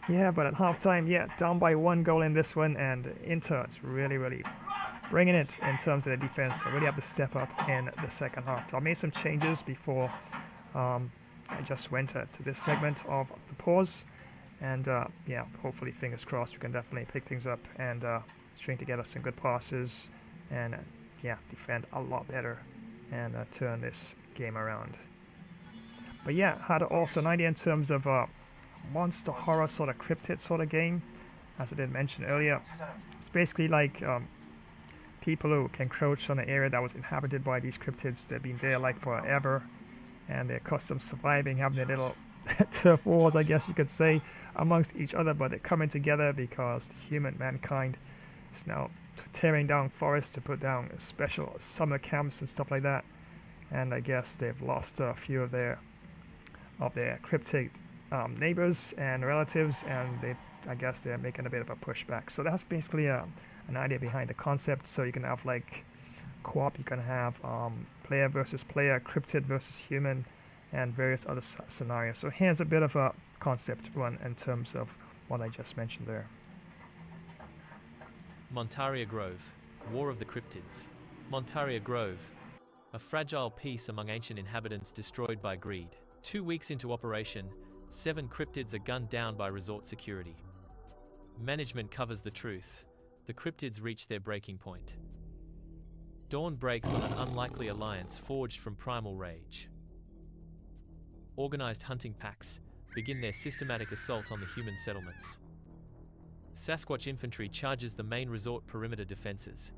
Yeah, but at halftime, yeah, down by 1 goal in this one, and Inter is really bringing it in terms of the defense. I really have to step up in the second half. So I made some changes before I just went to this segment of the pause. And yeah, hopefully, fingers crossed, we can definitely pick things up and string together some good passes and yeah, defend a lot better and turn this game around. But yeah, had also an idea in terms of monster horror sort of cryptid sort of game, as I did mention earlier. It's basically like people who can encroach on an area that was inhabited by these cryptids. They've been there like forever, and they're accustomed to surviving, having their little turf wars, I guess you could say, amongst each other, but they're coming together because mankind is now tearing down forests to put down special summer camps and stuff like that. And I guess they've lost a few of their cryptic neighbors and relatives, and I guess they're making a bit of a pushback. So that's basically an idea behind the concept. So you can have like co-op, you can have player versus player, cryptid versus human, and various other scenarios. So here's a bit of a concept one in terms of what I just mentioned there. Montaria Grove, War of the Cryptids. Montaria Grove, a fragile peace among ancient inhabitants destroyed by greed. 2 weeks into operation, 7 cryptids are gunned down by resort security. Management covers the truth. The cryptids reach their breaking point. Dawn breaks on an unlikely alliance forged from primal rage. Organized hunting packs begin their systematic assault on the human settlements. Sasquatch infantry charges the main resort perimeter defenses.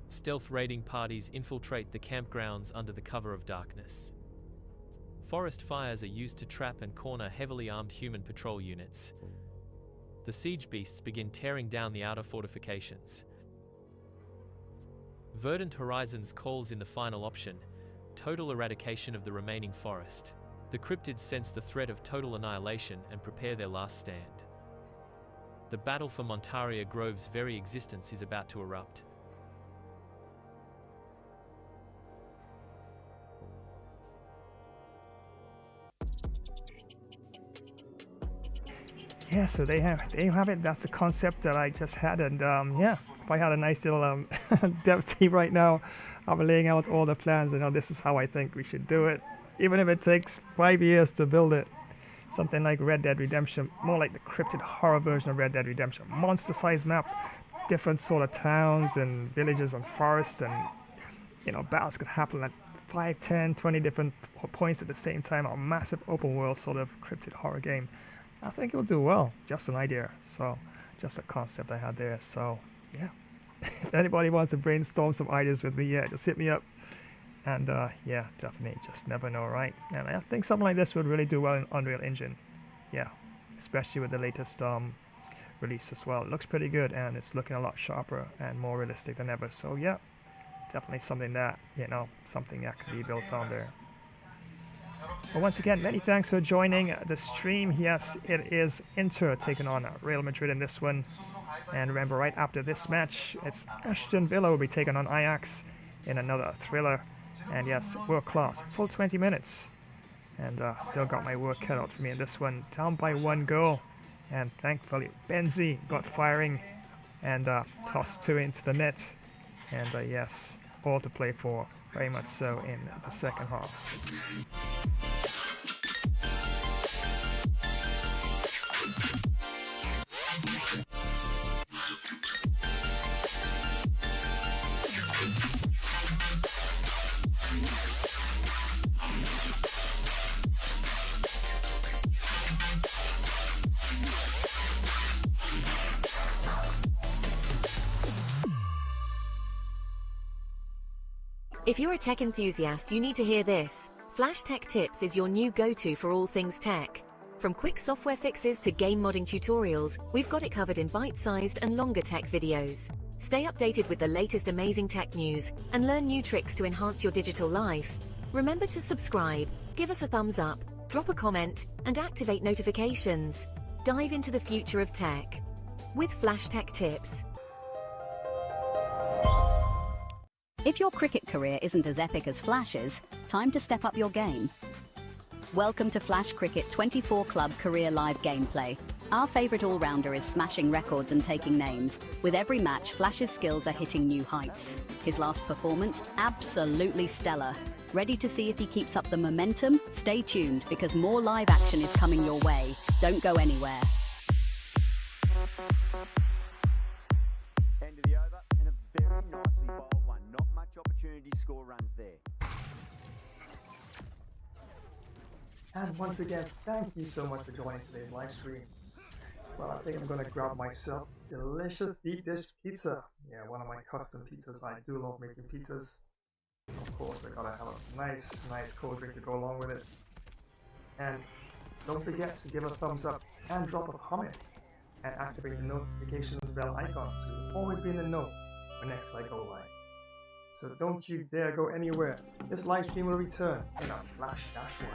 Stealth raiding parties infiltrate the campgrounds under the cover of darkness. Forest fires are used to trap and corner heavily armed human patrol units. The siege beasts begin tearing down the outer fortifications. Verdant Horizons calls in the final option, total eradication of the remaining forest. The cryptids sense the threat of total annihilation and prepare their last stand. The battle for Montaria Grove's very existence is about to erupt. Yeah, so there you have it. That's the concept that I just had, and yeah, if I had a nice little dev team right now, I'm laying out all the plans. This is how I think we should do it, even if it takes 5 years to build it. Something like Red Dead Redemption, more like the cryptid horror version of Red Dead Redemption. Monster-sized map, different sort of towns and villages and forests, and battles could happen at 5, 10, 20 different points at the same time. A massive open world sort of cryptid horror game. I think it'll do well. Just an idea. So, just a concept I had there. So, yeah. If anybody wants to brainstorm some ideas with me, yeah, just hit me up. And yeah, definitely, just never know, right? And I think something like this would really do well in Unreal Engine. Yeah, especially with the latest release as well. It looks pretty good, and it's looking a lot sharper and more realistic than ever. So yeah, definitely something that something that can be built on there. Well, once again, many thanks for joining the stream. Yes, it is Inter taking on Real Madrid in this one. And remember, right after this match, it's Aston Villa will be taking on Ajax in another thriller. And yes, world class, full 20 minutes. And still got my work cut out for me in this one. Down by 1 goal. And thankfully, Benzi got firing and tossed 2 into the net. And yes, all to play for, very much so in the second half. If you're a tech enthusiast, you need to hear this. Flash Tech Tips is your new go-to for all things tech. From quick software fixes to game modding tutorials, we've got it covered in bite-sized and longer tech videos. Stay updated with the latest amazing tech news and learn new tricks to enhance your digital life. Remember to subscribe, give us a thumbs up, drop a comment, and activate notifications. Dive into the future of tech with Flash Tech Tips. If your cricket career isn't as epic as Flash's, time to step up your game. Welcome to Flash Cricket 24 Club Career Live Gameplay. Our favourite all-rounder is smashing records and taking names. With every match, Flash's skills are hitting new heights. His last performance, absolutely stellar. Ready to see if he keeps up the momentum? Stay tuned, because more live action is coming your way. Don't go anywhere. End of the over, and a very nicely bowled one. Not much opportunity to score runs there. And once again, thank you so much for joining today's live stream. Well, I think I'm going to grab myself delicious deep dish pizza. Yeah, one of my custom pizzas. I do love making pizzas. Of course, I gotta have a nice cold drink to go along with it. And don't forget to give a thumbs up and drop a comment and activate the notifications bell icon so you'll always be in the know when next I go live. So don't you dare go anywhere. This live stream will return in a flash dash while.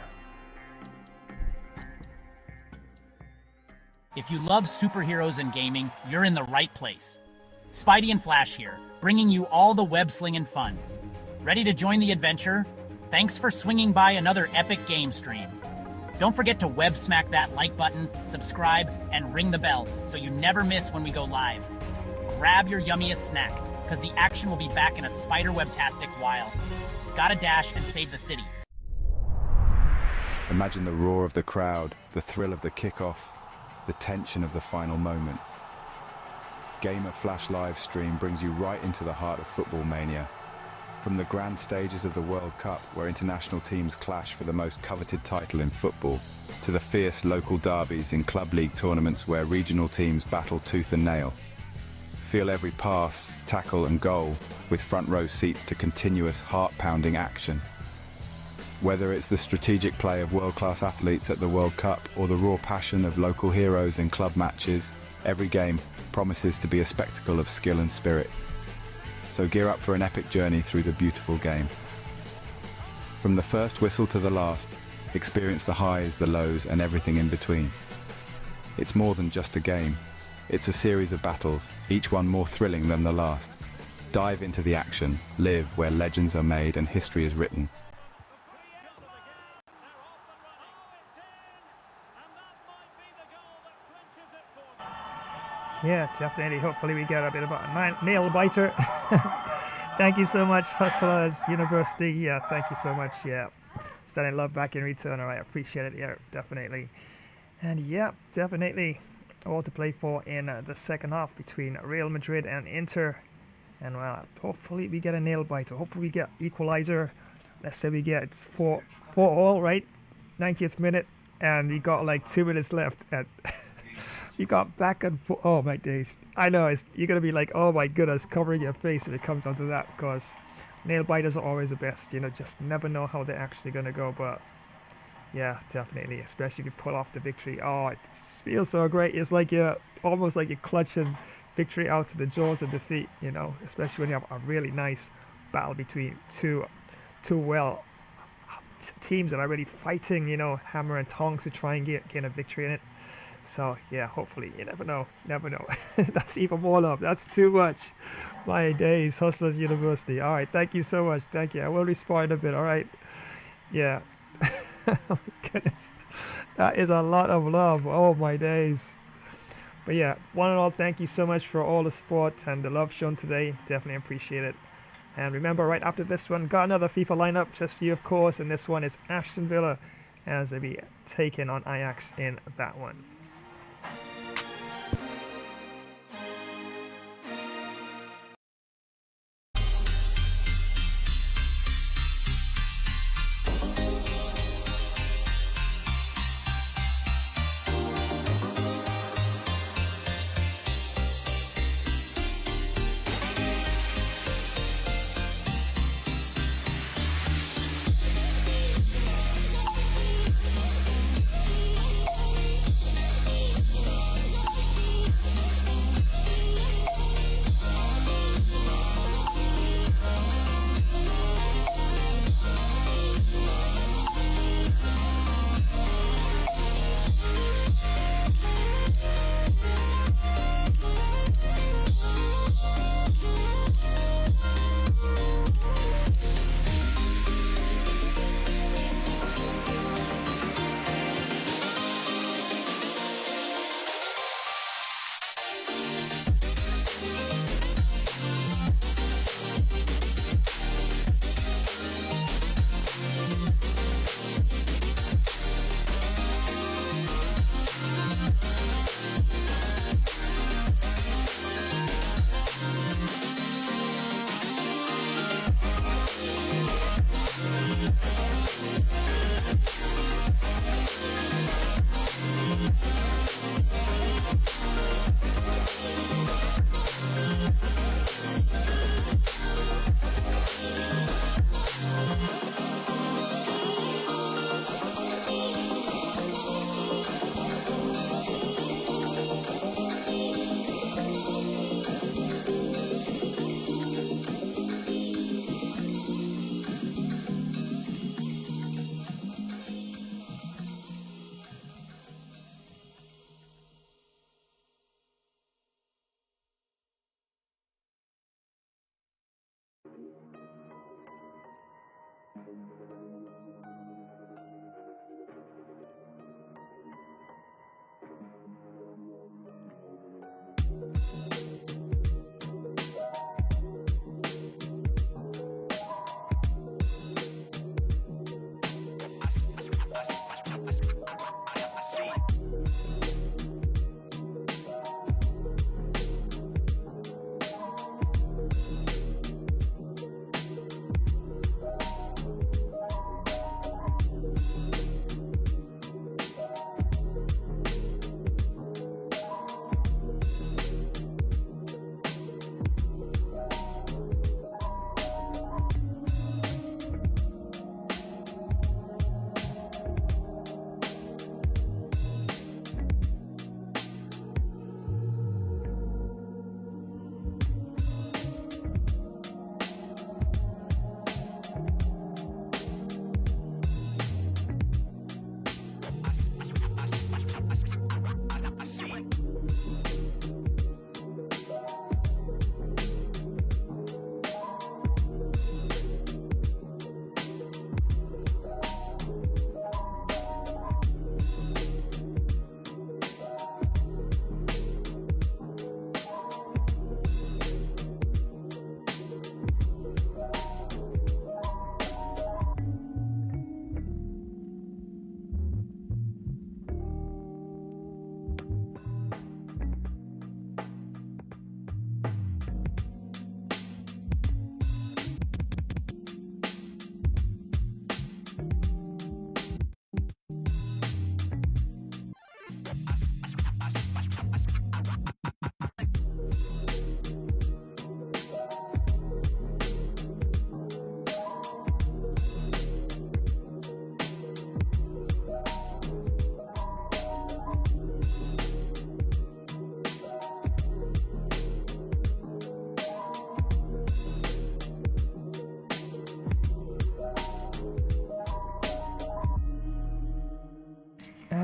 If you love superheroes and gaming, you're in the right place. Spidey and Flash here, bringing you all the web-slinging fun. Ready to join the adventure? Thanks for swinging by another epic game stream. Don't forget to web smack that like button, subscribe, and ring the bell so you never miss when we go live. Grab your yummiest snack, because the action will be back in a spider-webtastic while. Gotta dash and save the city. Imagine the roar of the crowd, the thrill of the kickoff, the tension of the final moments. Gamer Flash live stream brings you right into the heart of football mania. From the grand stages of the World Cup, where international teams clash for the most coveted title in football, to the fierce local derbies in club league tournaments where regional teams battle tooth and nail. Feel every pass, tackle and goal with front row seats to continuous heart-pounding action. Whether it's the strategic play of world-class athletes at the World Cup or the raw passion of local heroes in club matches, every game promises to be a spectacle of skill and spirit. So gear up for an epic journey through the beautiful game. From the first whistle to the last, experience the highs, the lows, and everything in between. It's more than just a game. It's a series of battles, each one more thrilling than the last. Dive into the action, live where legends are made and history is written. Yeah, definitely. Hopefully we get a bit of a nail biter. Thank you so much, Hustlers University. Yeah, thank you so much. Yeah, sending love back in return. All right, I appreciate it. Yeah, definitely. And yeah, definitely all to play for in the second half between Real Madrid and Inter. And well, hopefully we get a nail biter. Hopefully we get equalizer. Let's say we get 4-4 right? 90th minute, and we got like 2 minutes left. And you got back and forth. Oh my days. I know, you're going to be like, oh my goodness, covering your face if it comes onto that, because nail biters are always the best. Just never know how they're actually going to go. But yeah, definitely, especially if you pull off the victory. Oh, it feels so great. It's like you're almost like you're clutching victory out to the jaws of defeat, especially when you have a really nice battle between two teams that are really fighting, you know, hammer and tongs to try and gain a victory in it. So yeah, hopefully, you never know, never know. That's even more love. That's too much. My days, Hustlers University. All right, thank you so much. Thank you. I will respond a bit. All right. Yeah. Oh my goodness, that is a lot of love. Oh my days. But yeah, one and all, thank you so much for all the support and the love shown today. Definitely appreciate it. And remember, right after this one, got another FIFA lineup just for you, of course. And this one is Aston Villa, as they be taking on Ajax in that one.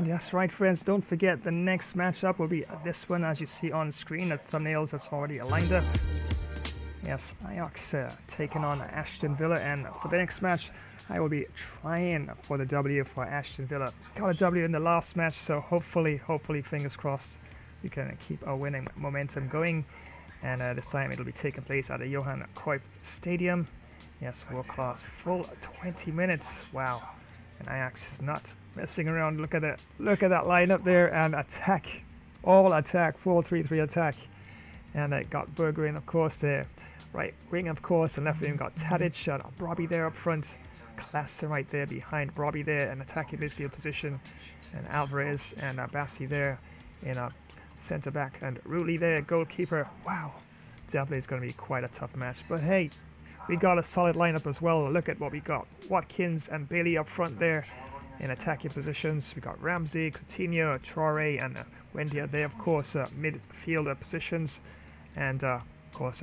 And that's right, friends. Don't forget the next matchup will be this one, as you see on screen. The thumbnails that's already lined up. Yes, Ajax taking on Aston Villa, and for the next match, I will be trying for the W for Aston Villa. Got a W in the last match, so hopefully, fingers crossed, we can keep our winning momentum going. And this time it'll be taking place at the Johan Cruyff Stadium. Yes, world class, full 20 minutes. Wow, and Ajax is not messing around. Look at that lineup there, and attack, all attack, 4-3-3 attack. And it got Berger in, of course, there. Right wing, of course, and left wing got Tadic, Robbie there up front. Klaassen right there behind Robbie there, an attacking midfield position. And Alvarez and Bassi there in a centre back. And Rulli there, goalkeeper. Wow, definitely is going to be quite a tough match. But hey, we got a solid lineup as well. Look at what we got. Watkins and Bailey up front there in attacking positions. We got Ramsey, Coutinho, Traore, and Wendia there, of course, midfielder positions. And of course,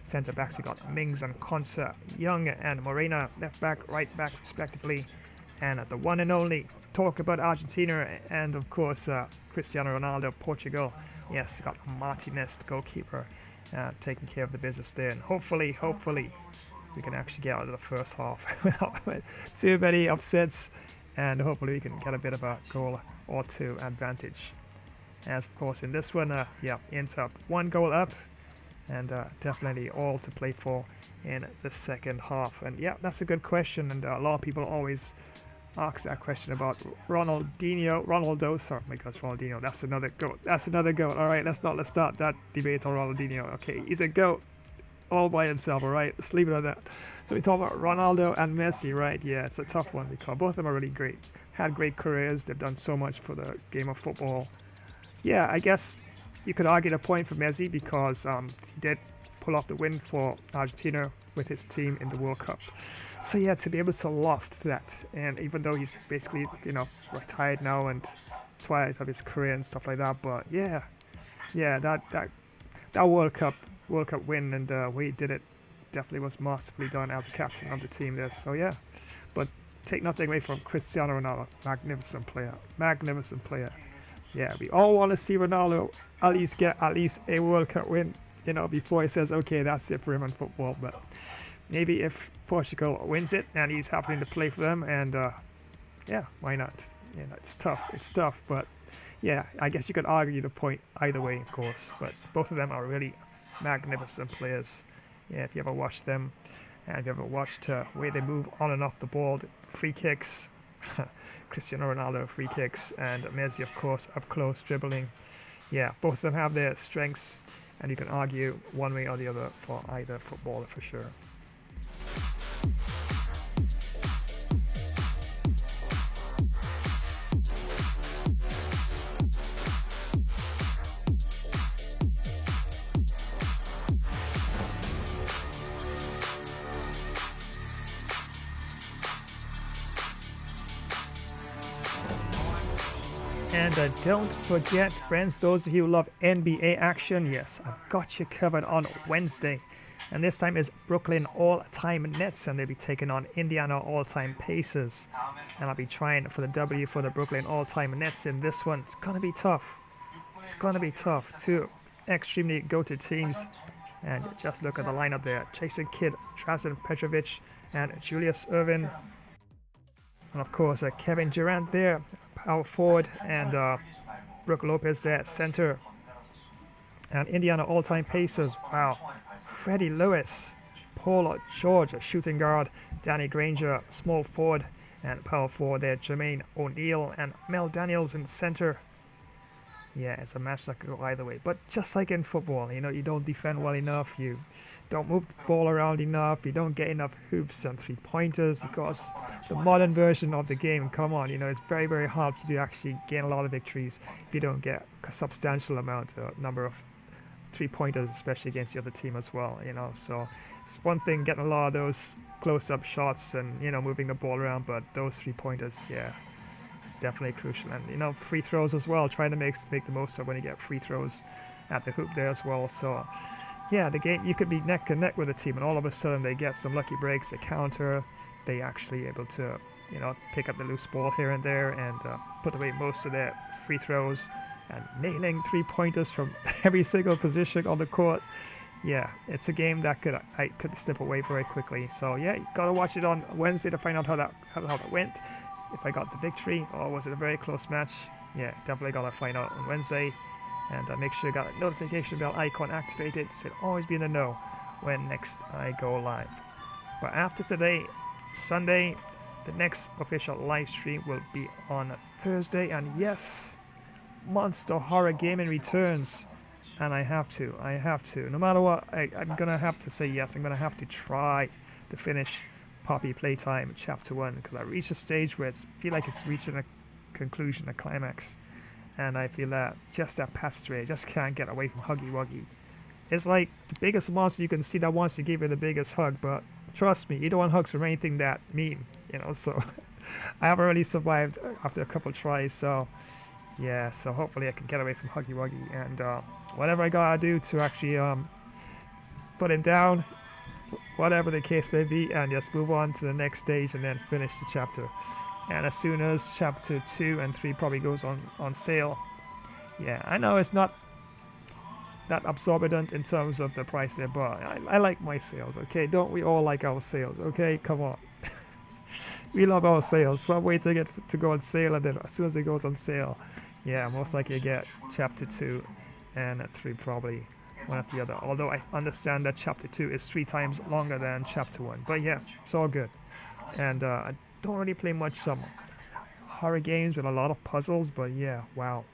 centre backs, we got Mings and Konsa, Young and Morena, left back, right back, respectively. And the one and only, talk about Argentina, and of course, Cristiano Ronaldo, Portugal. Yes, got Martinez, the goalkeeper, taking care of the business there. And hopefully, we can actually get out of the first half without too many upsets. And hopefully we can get a bit of a goal or two advantage. As of course in this one, ends up 1 goal up, and definitely all to play for in the second half. And yeah, that's a good question, and a lot of people always ask that question about Ronaldo. Sorry, my gosh, Ronaldinho. That's another goat. All right, let's start that debate on Ronaldinho. Okay, he's a goat all by himself. All right, let's leave it at that. So we talk about Ronaldo and Messi, right? Yeah, it's a tough one because both of them are really great. Had great careers. They've done so much for the game of football. Yeah, I guess you could argue the point for Messi because he did pull off the win for Argentina with his team in the World Cup. So yeah, to be able to loft that, and even though he's basically, retired now and twilight of his career and stuff like that, but yeah, that World Cup win and the way he did it definitely was masterfully done as a captain of the team there. So yeah, but take nothing away from Cristiano Ronaldo, magnificent player. Yeah, we all want to see Ronaldo at least get a World Cup win, before he says, okay, that's it for him in football. But maybe if Portugal wins it and he's happening to play for them, and why not? It's tough, but yeah, I guess you could argue the point either way, of course. But both of them are really magnificent players. Yeah, if you ever watched them, and if you ever watched the way they move on and off the ball, the free kicks, Cristiano Ronaldo free kicks, and Messi, of course, up close dribbling. Yeah, both of them have their strengths, and you can argue one way or the other for either footballer for sure. And don't forget, friends, those of you who love NBA action, yes, I've got you covered on Wednesday. And this time is Brooklyn All-Time Nets, and they'll be taking on Indiana All-Time Pacers. And I'll be trying for the W for the Brooklyn All-Time Nets in this one. It's going to be tough. Two extremely goated teams. And just look at the lineup there. Jason Kidd, Drazen Petrovic, and Julius Erving. And of course, Kevin Durant there, power forward, and Brook Lopez there at center. And Indiana All-Time Pacers, wow. Freddie Lewis, Paul George, a shooting guard, Danny Granger, small forward, and power forward there, Jermaine O'Neal and Mel Daniels in center. Yeah, it's a match that could go either way. But just like in football, you don't defend well enough, you don't move the ball around enough, you don't get enough hoops and three-pointers, because the modern version of the game, come on, it's very, very hard for you to actually gain a lot of victories if you don't get a substantial number of three-pointers, especially against the other team as well, So it's one thing getting a lot of those close-up shots and, moving the ball around, but those three-pointers, yeah, it's definitely crucial. And, free throws as well, trying to make the most of when you get free throws at the hoop there as well. So yeah, the game, you could be neck and neck with a team, and all of a sudden they get some lucky breaks, they counter, they actually able to pick up the loose ball here and there and put away most of their free throws and nailing 3-pointers from every single position on the court. Yeah, it's a game that I could step away very quickly. So yeah, you gotta watch it on Wednesday to find out how that went. If I got the victory or was it a very close match? Yeah, definitely gotta find out on Wednesday. And make sure you got a notification bell icon activated so you'll always be in the know when next I go live. But after today, Sunday, the next official live stream will be on Thursday. And yes, Monster Horror Gaming returns. And I have to. No matter what, I'm going to have to say yes. I'm going to have to try to finish Poppy Playtime Chapter 1. Because I reached a stage where I feel like it's reaching a conclusion, a climax. And I feel that just that passageway, I just can't get away from Huggy Wuggy. It's like the biggest monster you can see that wants to give you the biggest hug. But trust me, you don't want hugs from anything that mean. So I haven't really survived after a couple tries. So yeah, so hopefully I can get away from Huggy Wuggy. And whatever I gotta do to actually put him down, whatever the case may be, and just move on to the next stage and then finish the chapter. And as soon as chapter 2 and 3 probably goes on sale, yeah, I know it's not that absorbent in terms of the price there, but I like my sales, okay? Don't we all like our sales, okay? Come on. We love our sales, so I'm waiting it to go on sale, and then as soon as it goes on sale, yeah, most likely you get chapter 2 and 3 probably one after the other. Although I understand that chapter 2 is 3 times longer than chapter 1, but yeah, it's all good. And I don't really play much horror games with a lot of puzzles, but yeah, wow,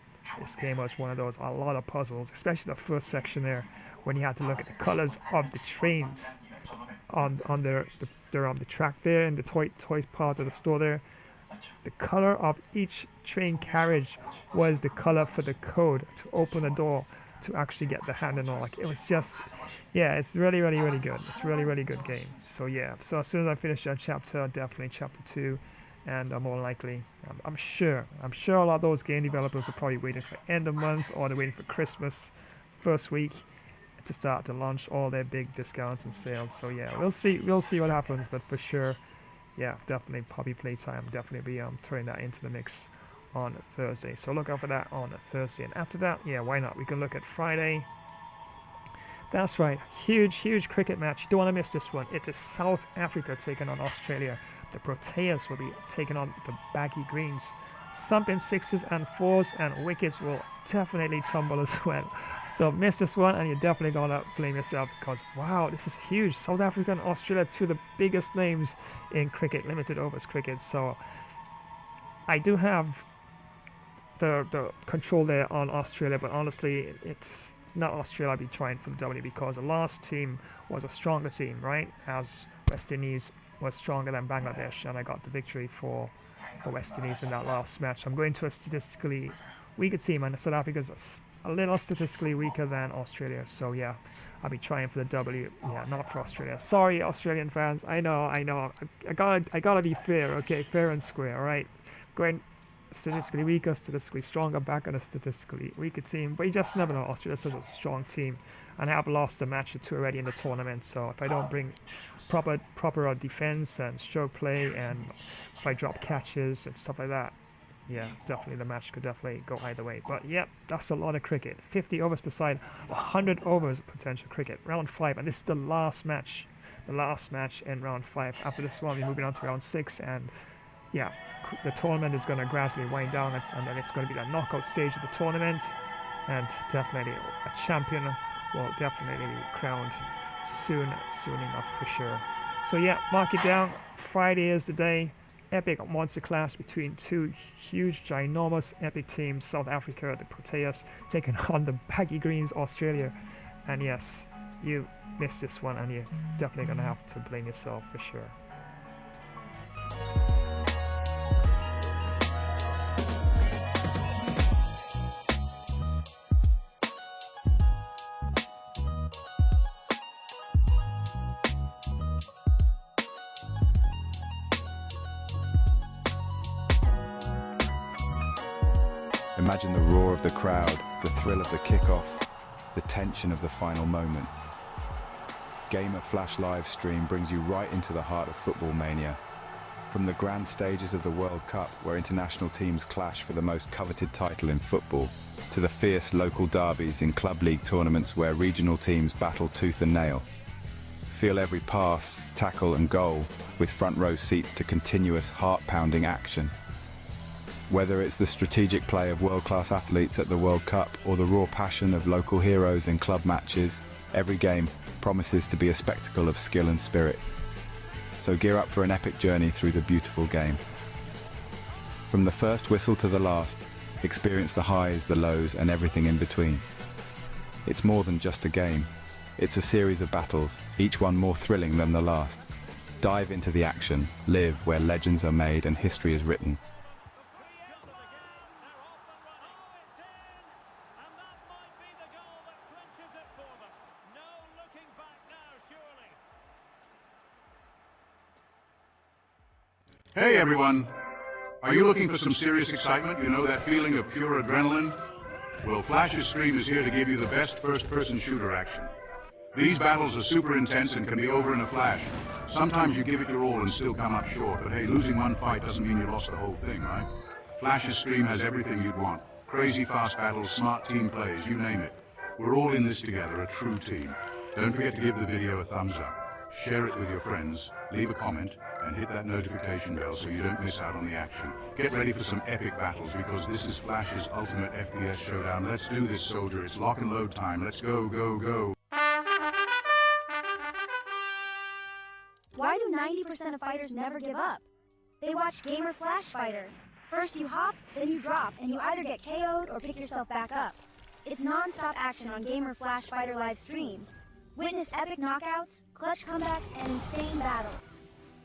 this game was one of those, a lot of puzzles, especially the first section there when you had to look at the colors of the trains on the track there in the toys part of the store there. The color of each train carriage was the color for the code to open the door to actually get the hand and all. Like, it was just, yeah, it's really good. It's really good game. So yeah, so as soon as I finish that chapter, definitely chapter 2, and more likely, I'm sure a lot of those game developers are probably waiting for end of month, or they're waiting for Christmas first week to start to launch all their big discounts and sales. So yeah, we'll see what happens, but for sure, yeah, definitely Poppy Playtime, definitely be throwing that into the mix on Thursday. So look out for that on Thursday, and after that, yeah, why not? We can look at Friday. That's right, huge cricket match. You don't want to miss this one. It is South Africa taking on Australia. The Proteas will be taking on the Baggy Greens. Thumping 6s and 4s, and wickets will definitely tumble as well. So miss this one and you're definitely gonna blame yourself, because wow, this is huge. South Africa and Australia, 2 of the biggest names in cricket, limited overs cricket. So I do have the control there on Australia, but honestly, it's not Australia I'll be trying for the W, because the last team was a stronger team, right? As West Indies was stronger than Bangladesh, and I got the victory for West Indies in that last match. I'm going to a statistically weaker team, and South Africa's a little statistically weaker than Australia. So yeah, I'll be trying for the W. Yeah, not for Australia. Sorry, Australian fans. I know. I gotta be fair, okay? Fair and square, all right? Going statistically weaker, statistically stronger, back on a statistically weaker team. But you just never know. Australia's such a strong team, and I have lost a match or 2 already in the tournament. So if I don't bring proper defense and stroke play, and if I drop catches and stuff like that, yeah, definitely the match could definitely go either way. But yeah, that's a lot of cricket. 50 overs per side, 100 overs of potential cricket. Round 5, and this is the last match in round 5. After this one, we're moving on to round 6, and yeah, the tournament is going to gradually wind down, and then it's going to be the knockout stage of the tournament, and definitely a champion will definitely be crowned soon enough for sure. So yeah, mark it down. Friday is the day. Epic monster clash between 2 huge, ginormous epic teams. South Africa, the Proteas, taking on the Baggy Greens, Australia. And yes, you missed this one, and you're definitely going to have to blame yourself for sure. Imagine the roar of the crowd, the thrill of the kickoff, the tension of the final moments. Gamer Flash live stream brings you right into the heart of football mania. From the grand stages of the World Cup, where international teams clash for the most coveted title in football, to the fierce local derbies in club league tournaments where regional teams battle tooth and nail. Feel every pass, tackle and goal with front row seats to continuous heart-pounding action. Whether it's the strategic play of world-class athletes at the World Cup or the raw passion of local heroes in club matches, every game promises to be a spectacle of skill and spirit. So gear up for an epic journey through the beautiful game. From the first whistle to the last, experience the highs, the lows, and everything in between. It's more than just a game. It's a series of battles, each one more thrilling than the last. Dive into the action, live where legends are made and history is written. Hey everyone! Are you looking for some serious excitement? You know that feeling of pure adrenaline? Well, Flash's stream is here to give you the best first-person shooter action. These battles are super intense and can be over in a flash. Sometimes you give it your all and still come up short, but hey, losing one fight doesn't mean you lost the whole thing, right? Flash's stream has everything you'd want. Crazy fast battles, smart team plays, you name it. We're all in this together, a true team. Don't forget to give the video a thumbs up. Share it with your friends, leave a comment, and hit that notification bell so you don't miss out on the action. Get ready for some epic battles because this is Flash's ultimate FPS showdown. Let's do this, soldier. It's lock and load time. Let's go, go, go. Why do 90% of fighters never give up? They watch Gamer Flash Fighter. First you hop, then you drop, and you either get KO'd or pick yourself back up. It's non-stop action on Gamer Flash Fighter live stream. Witness epic knockouts, clutch comebacks, and insane battles.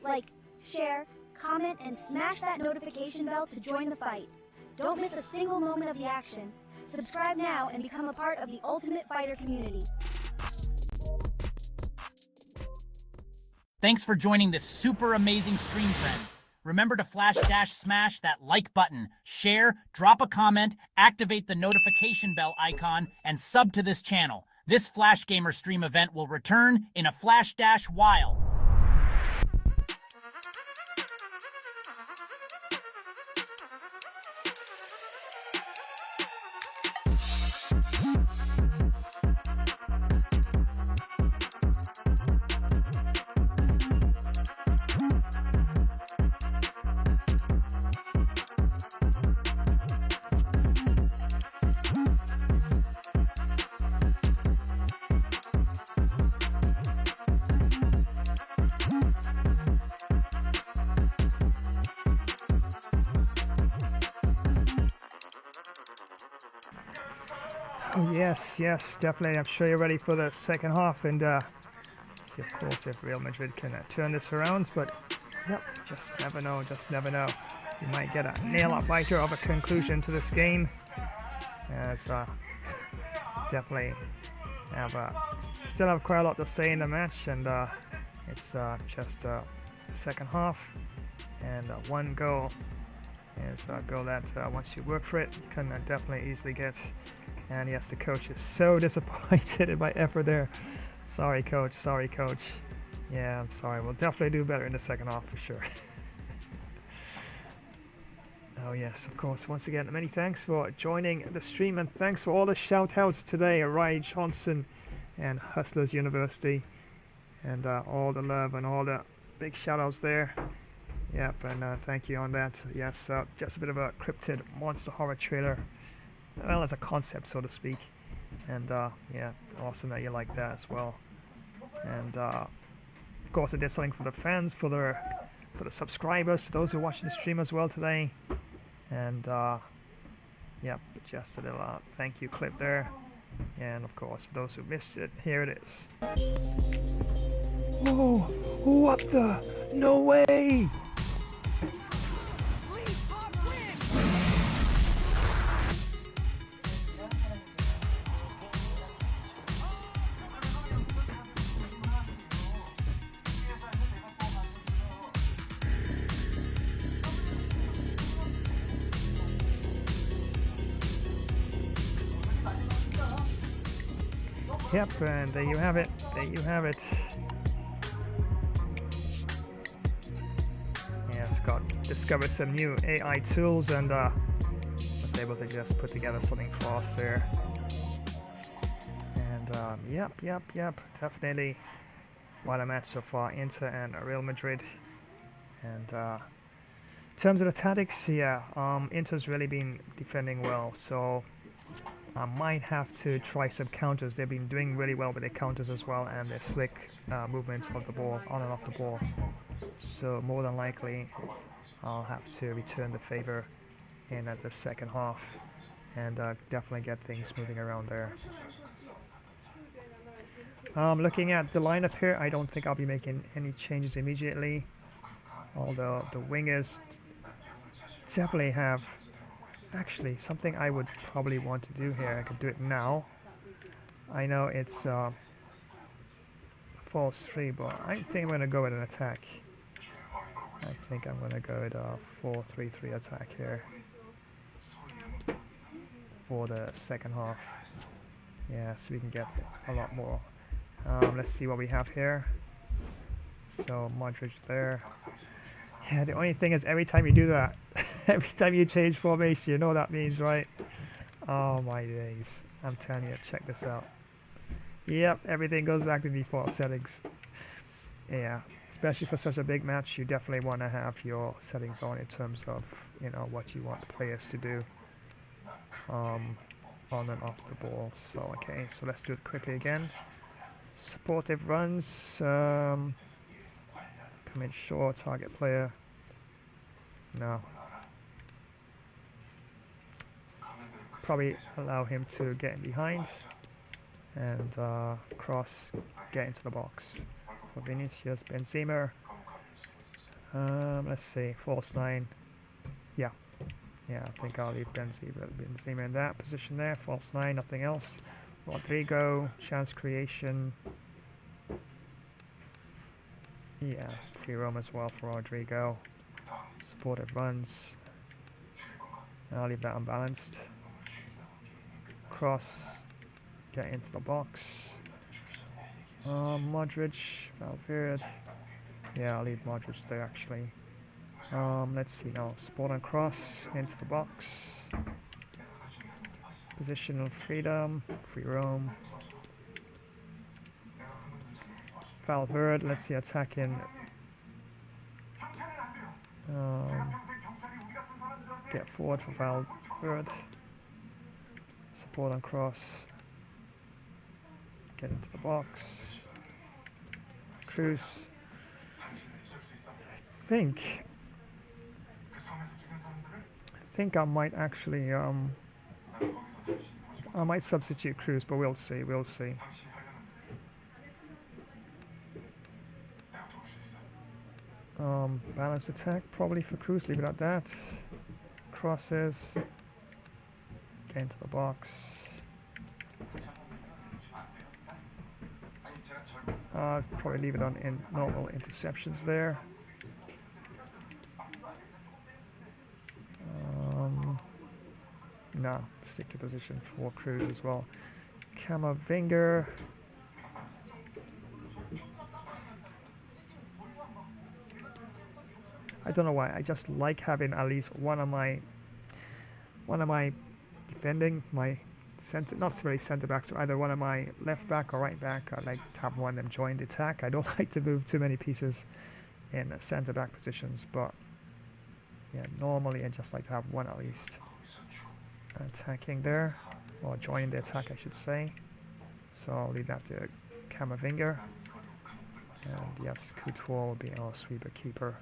Like, share, comment, and smash that notification bell to join the fight. Don't miss a single moment of the action. Subscribe now and become a part of the Ultimate Fighter community. Thanks for joining this super amazing stream, friends. Remember to smash that like button, share, drop a comment, activate the notification bell icon, and sub to this channel. This Flash Gamer stream event will return in a flash dash while. Oh, yes, definitely. I'm sure you're ready for the second half, and see, of course, if Real Madrid can turn this around, but yep, just never know. You might get a nail-biter of a conclusion to this game, as definitely still have quite a lot to say in the match, and it's just second half, and one goal is a goal that once you work for it, you can definitely easily get. And yes, the coach is so disappointed in my effort there. Sorry, coach. Yeah, I'm sorry. We'll definitely do better in the second half for sure. Oh yes, of course. Once again, many thanks for joining the stream, and thanks for all the shout-outs today. Ryan Johnson and Hustlers University, and all the love and all the big shout-outs there. Yep, and thank you on that. Yes, just a bit of a cryptid monster horror trailer. Well, as a concept, so to speak, and yeah, awesome that you like that as well. And of course, I did something for the fans, for the subscribers, for those who are watching the stream as well today. And yeah, just a little thank you clip there. And of course, for those who missed it, here it is. Oh, what the? No way! Yep, and there you have it. Yes, discovered some new AI tools and was able to just put together something for us there. And yep, definitely what a match so far, Inter and Real Madrid. And in terms of the tactics, yeah, Inter's really been defending well, so I might have to try some counters. They've been doing really well with their counters as well, and their slick movement of the ball, on and off the ball. So more than likely, I'll have to return the favor in the second half and definitely get things moving around there. Looking at the lineup here, I don't think I'll be making any changes immediately, although the wingers definitely have actually something I would probably want to do here. I could do it now. I know it's false 3, but I think I'm going to go with an attack. I think I'm going to go with a 4-3-3 attack here for the second half. Yeah, so we can get a lot more. Let's see what we have here. So Modric there. Yeah, the only thing is every time you do that, every time you change formation, you know what that means, right? Oh my days. I'm telling you, check this out. Yep, everything goes back to default settings. Yeah, especially for such a big match, you definitely want to have your settings on in terms of, you know, what you want the players to do on and off the ball. So, okay, so let's do it quickly again. Supportive runs. Come in short, target player. No. Probably allow him to get in behind and cross, get into the box for Vinicius. Benzema. Let's see, false 9. Yeah, I think I'll leave Benzema in that position there. False 9, nothing else. Rodrigo, chance creation. Yeah, free roam as well for Rodrigo. Supported runs. I'll leave that unbalanced. Cross, get into the box. Modric, Valverde. Yeah, I'll leave Modric there actually. Let's see now. Support and cross into the box. Positional freedom, free roam. Valverde, let's see, attacking. Get forward for Valverde. Support and cross. Get into the box. Cruz. I think I might actually I might substitute Cruz, but we'll see. Balanced attack probably for Cruz, leave it at that. Crosses, get into the box. Probably leave it on in normal interceptions there. No, stick to position for Cruz as well. Camavinga. I don't know why. I just like having at least one of my defending, my center, not really centre backs, so either one of my left back or right back. I like to have one of them join the attack. I don't like to move too many pieces in centre back positions, but yeah, normally I just like to have one at least attacking there, or joining the attack, I should say. So I'll leave that to Camavinga, and yes, Couture will be our sweeper keeper.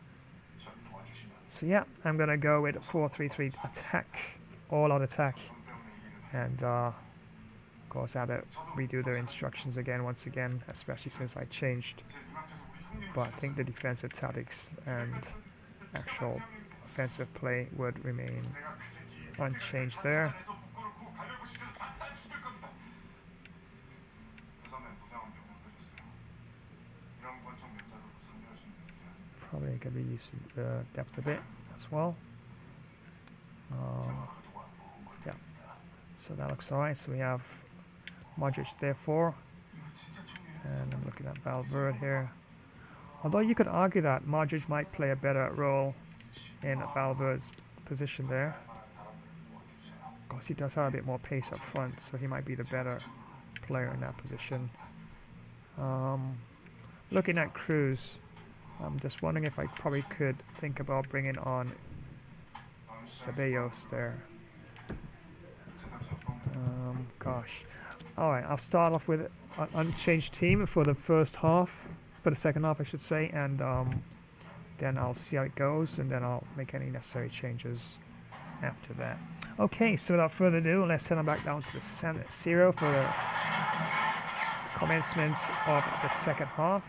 So yeah, I'm gonna go with 4-3-3 attack, all-out attack, and of course I had to redo the instructions again once again, especially since I changed. But I think the defensive tactics and actual offensive play would remain unchanged there. Probably going to be using the depth a bit as well. Yeah, so that looks alright. So we have Modric there for, and I'm looking at Valverde here. Although you could argue that Modric might play a better role in Valverde's position there. Of course, he does have a bit more pace up front, so he might be the better player in that position. Looking at Cruz, I'm just wondering if I probably could think about bringing on Ceballos there. Gosh. Alright, I'll start off with an unchanged team for the first half, for the second half I should say, and then I'll see how it goes, and then I'll make any necessary changes after that. Okay, so without further ado, let's head on back down to the San Siro for the commencement of the second half.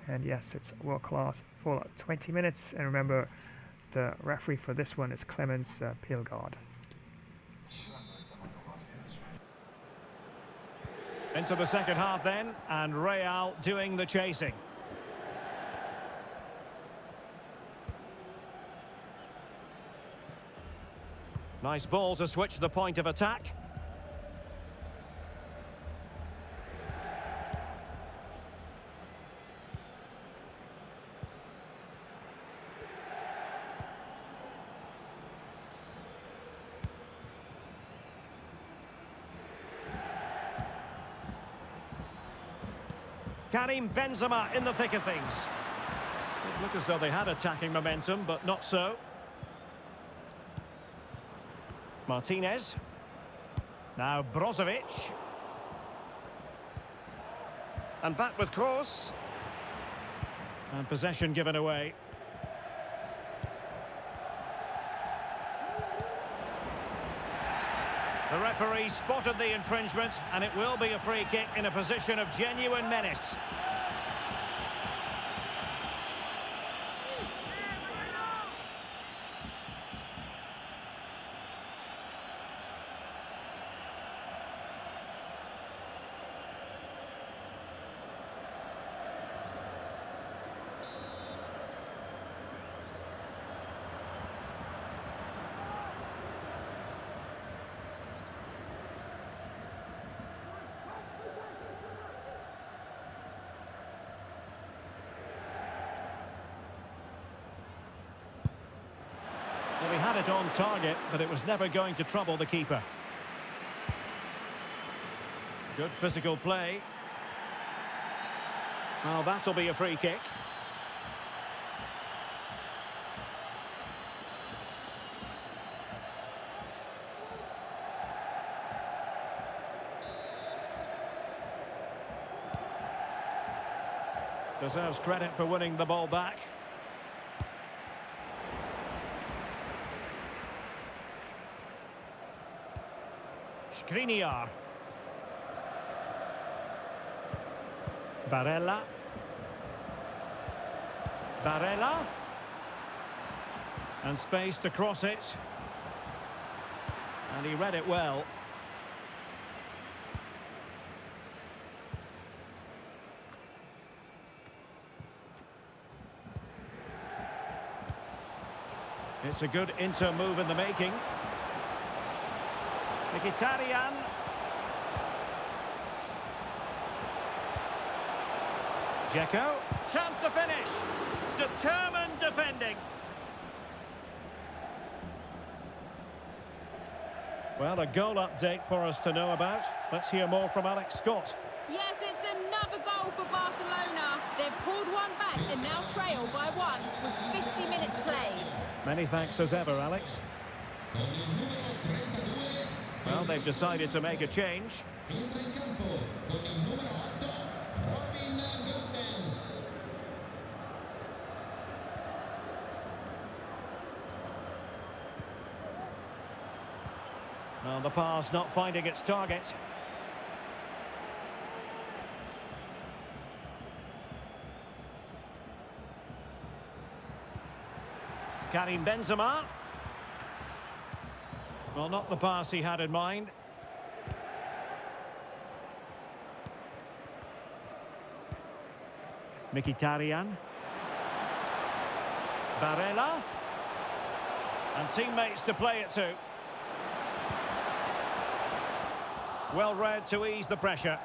And yes, it's world class for 20 minutes, and remember, the referee for this one is Clemens Pilgaard. Into the second half then, and Real doing the chasing. Nice ball to switch the point of attack. Karim Benzema in the thick of things. It looked as though they had attacking momentum, but not so. Martinez. Now Brozovic. And back with Kroos. And possession given away. The referee spotted the infringement, and it will be a free kick in a position of genuine menace. Well, he had it on target, but it was never going to trouble the keeper. Good physical play. Well, that'll be a free kick. Deserves credit for winning the ball back. Skriniar. Barella. Barella. And space to cross it. And he read it well. It's a good inter move in the making. Tikitaka. Dzeko. Chance to finish. Determined defending. Well, a goal update for us to know about. Let's hear more from Alex Scott. Yes, it's another goal for Barcelona. They've pulled one back and now trail by one with 50 minutes played. Many thanks as ever, Alex. Well, they've decided to make a change. Well, the pass not finding its target. Karim Benzema. Well, not the pass he had in mind. Mkhitaryan. Barella. And teammates to play it to. Well read to ease the pressure.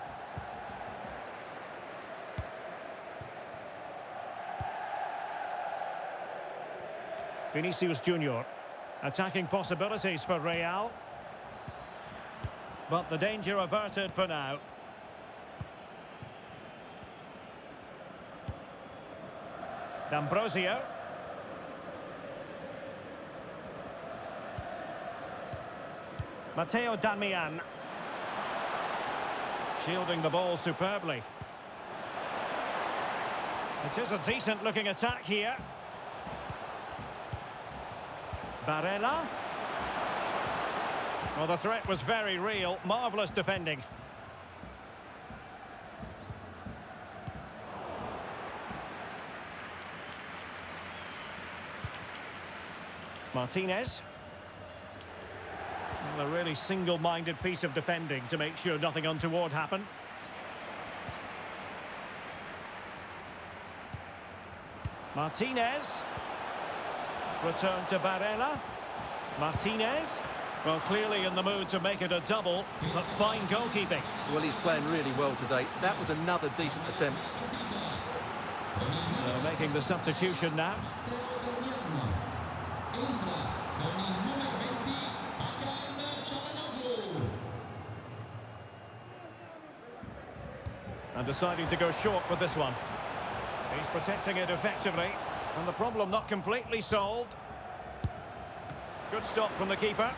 Vinicius Junior. Attacking possibilities for Real. But the danger averted for now. D'Ambrosio. Matteo Darmian. Shielding the ball superbly. It is a decent-looking attack here. Barella. Well, the threat was very real. Marvellous defending. Martinez. Well, a really single-minded piece of defending to make sure nothing untoward happened. Martinez. Return to Barella. Martinez. Well, clearly in the mood to make it a double, but fine goalkeeping. Well, he's playing really well today. That was another decent attempt. So making the substitution now. And deciding to go short with this one. He's protecting it effectively. And the problem not completely solved. Good stop from the keeper.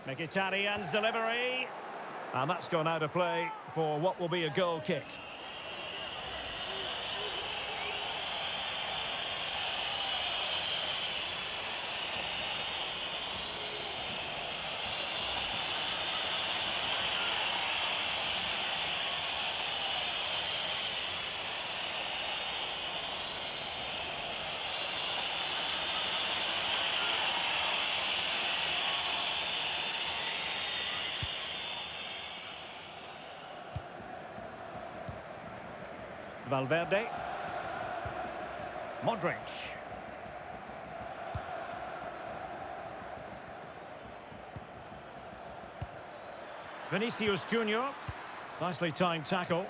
Mkhitaryan's delivery. And that's gone out of play for what will be a goal kick. Valverde. Modric. Vinicius Junior. Nicely timed tackle.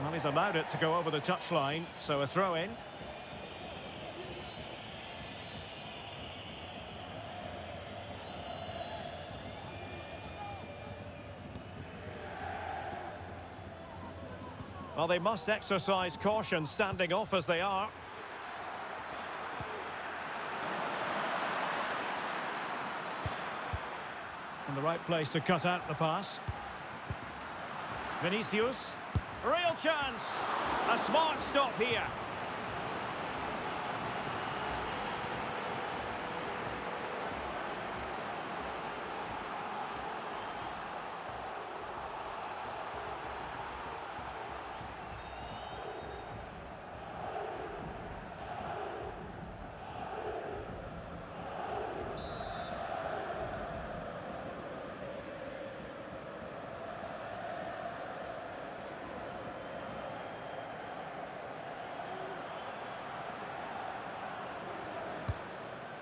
Well, he's allowed it to go over the touchline, so a throw-in. Well, they must exercise caution standing off as they are. In the right place to cut out the pass. Vinicius. Real chance. A smart stop here.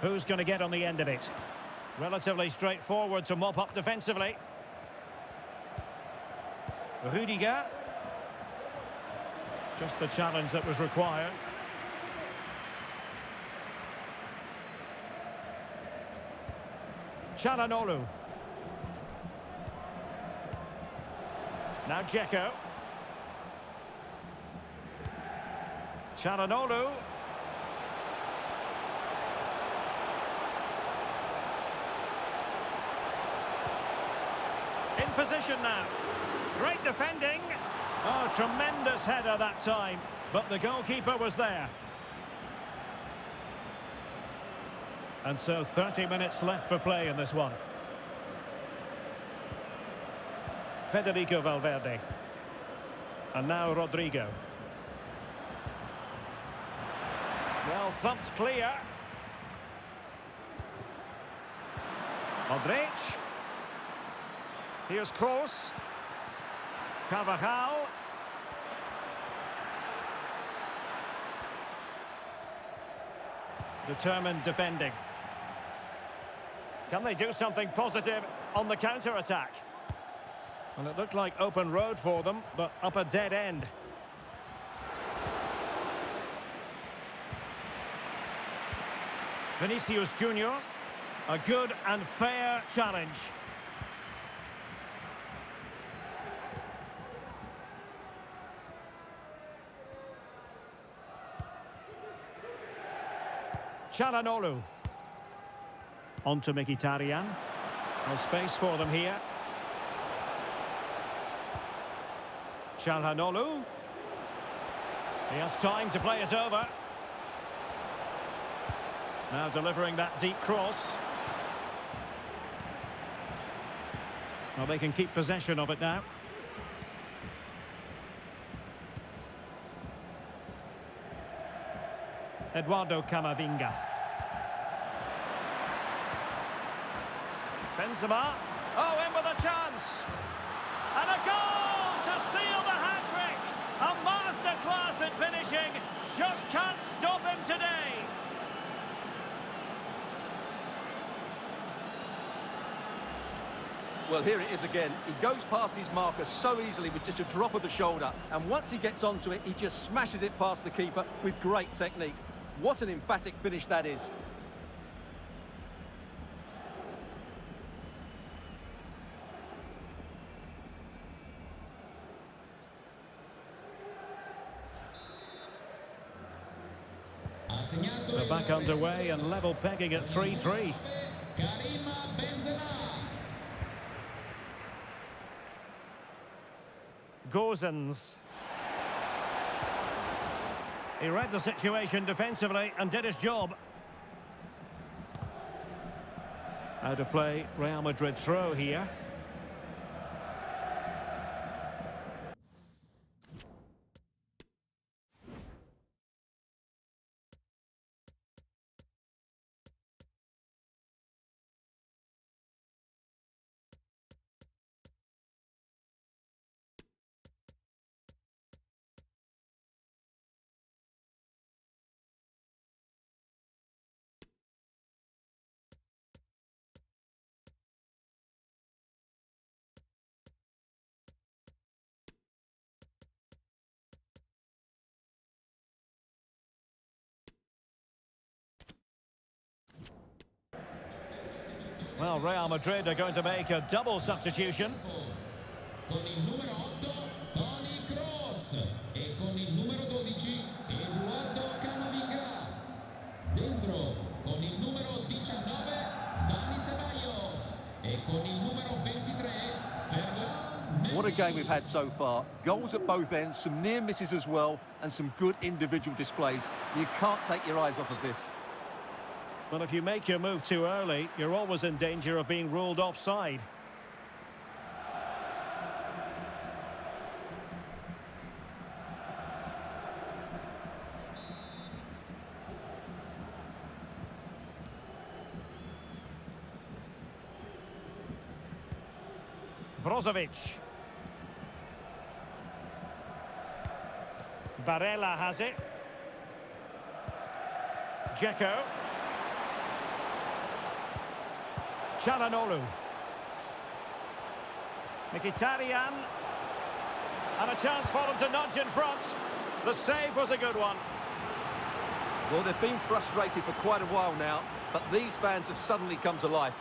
Who's going to get on the end of it? Relatively straightforward to mop up defensively. Rudiger. Just the challenge that was required. Çalhanoğlu. Now Dzeko. Çalhanoğlu. In position now. Great defending. Oh, tremendous header that time. But the goalkeeper was there. And so 30 minutes left for play in this one. Federico Valverde. And now Rodrigo. Well, thumped clear. Modric. Here's Kroos. Carvajal. Determined defending. Can they do something positive on the counter-attack? Well, it looked like open road for them, but up a dead end. Vinicius Junior. A good and fair challenge. Çalhanoğlu. On to Mkhitaryan. No space for them here. Çalhanoğlu. He has time to play it over. Now delivering that deep cross. Well, they can keep possession of it now. Eduardo Camavinga. Benzema. Oh, in with a chance. And a goal to seal the hat-trick. A masterclass in finishing. Just can't stop him today. Well, here it is again. He goes past his marker so easily with just a drop of the shoulder. And once he gets onto it, he just smashes it past the keeper with great technique. What an emphatic finish that is. So back underway and level pegging at 3-3. Gozens. He read the situation defensively and did his job. Out of play, Real Madrid throw here. Well, Real Madrid are going to make a double substitution. Con il numero 8, Toni Kroos. E con il numero 12, Eduardo Camavinga. Dentro, con il numero 19, Dani Ceballos. E con il numero 23, Ferland. What a game we've had so far. Goals at both ends, some near misses as well, and some good individual displays. You can't take your eyes off of this. Well, if you make your move too early, you're always in danger of being ruled offside. Brozovic. Barella has it. Dzeko. Çalhanoğlu. Mkhitaryan. And a chance for them to nudge in front. The save was a good one. Well, they've been frustrated for quite a while now, but these fans have suddenly come to life.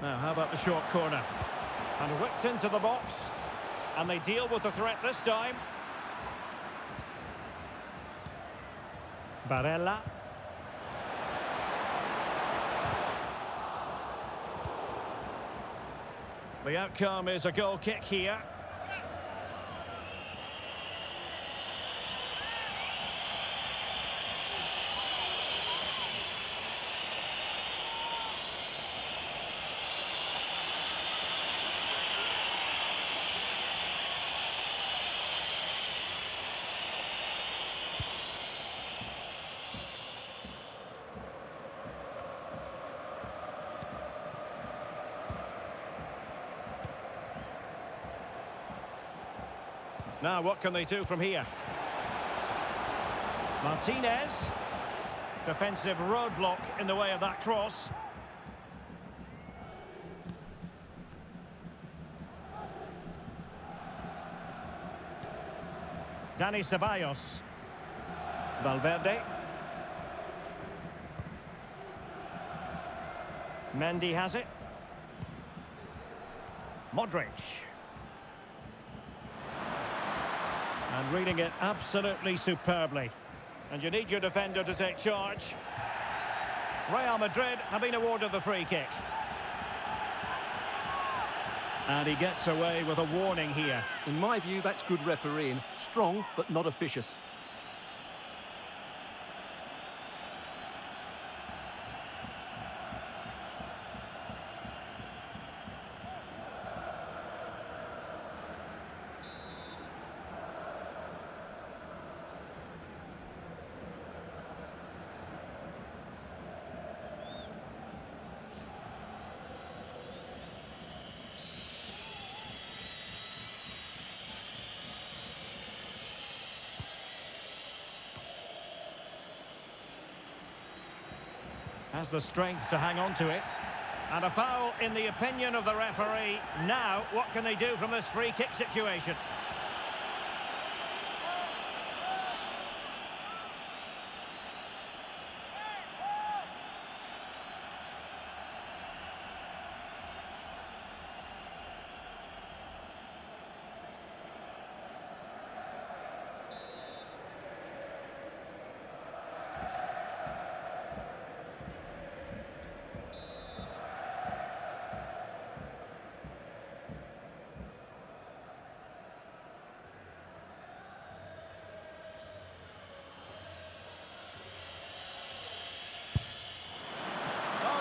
Now, how about the short corner? And whipped into the box. And they deal with the threat this time. Barella. The outcome is a goal kick here. Now, what can they do from here? Martinez. Defensive roadblock in the way of that cross. Dani Ceballos. Valverde. Mendy has it. Modric. And reading it absolutely superbly. And you need your defender to take charge. Real Madrid have been awarded the free kick. And he gets away with a warning here. In my view, that's good refereeing. Strong, but not officious. Has the strength to hang on to it. And a foul in the opinion of the referee. Now, what can they do from this free kick situation?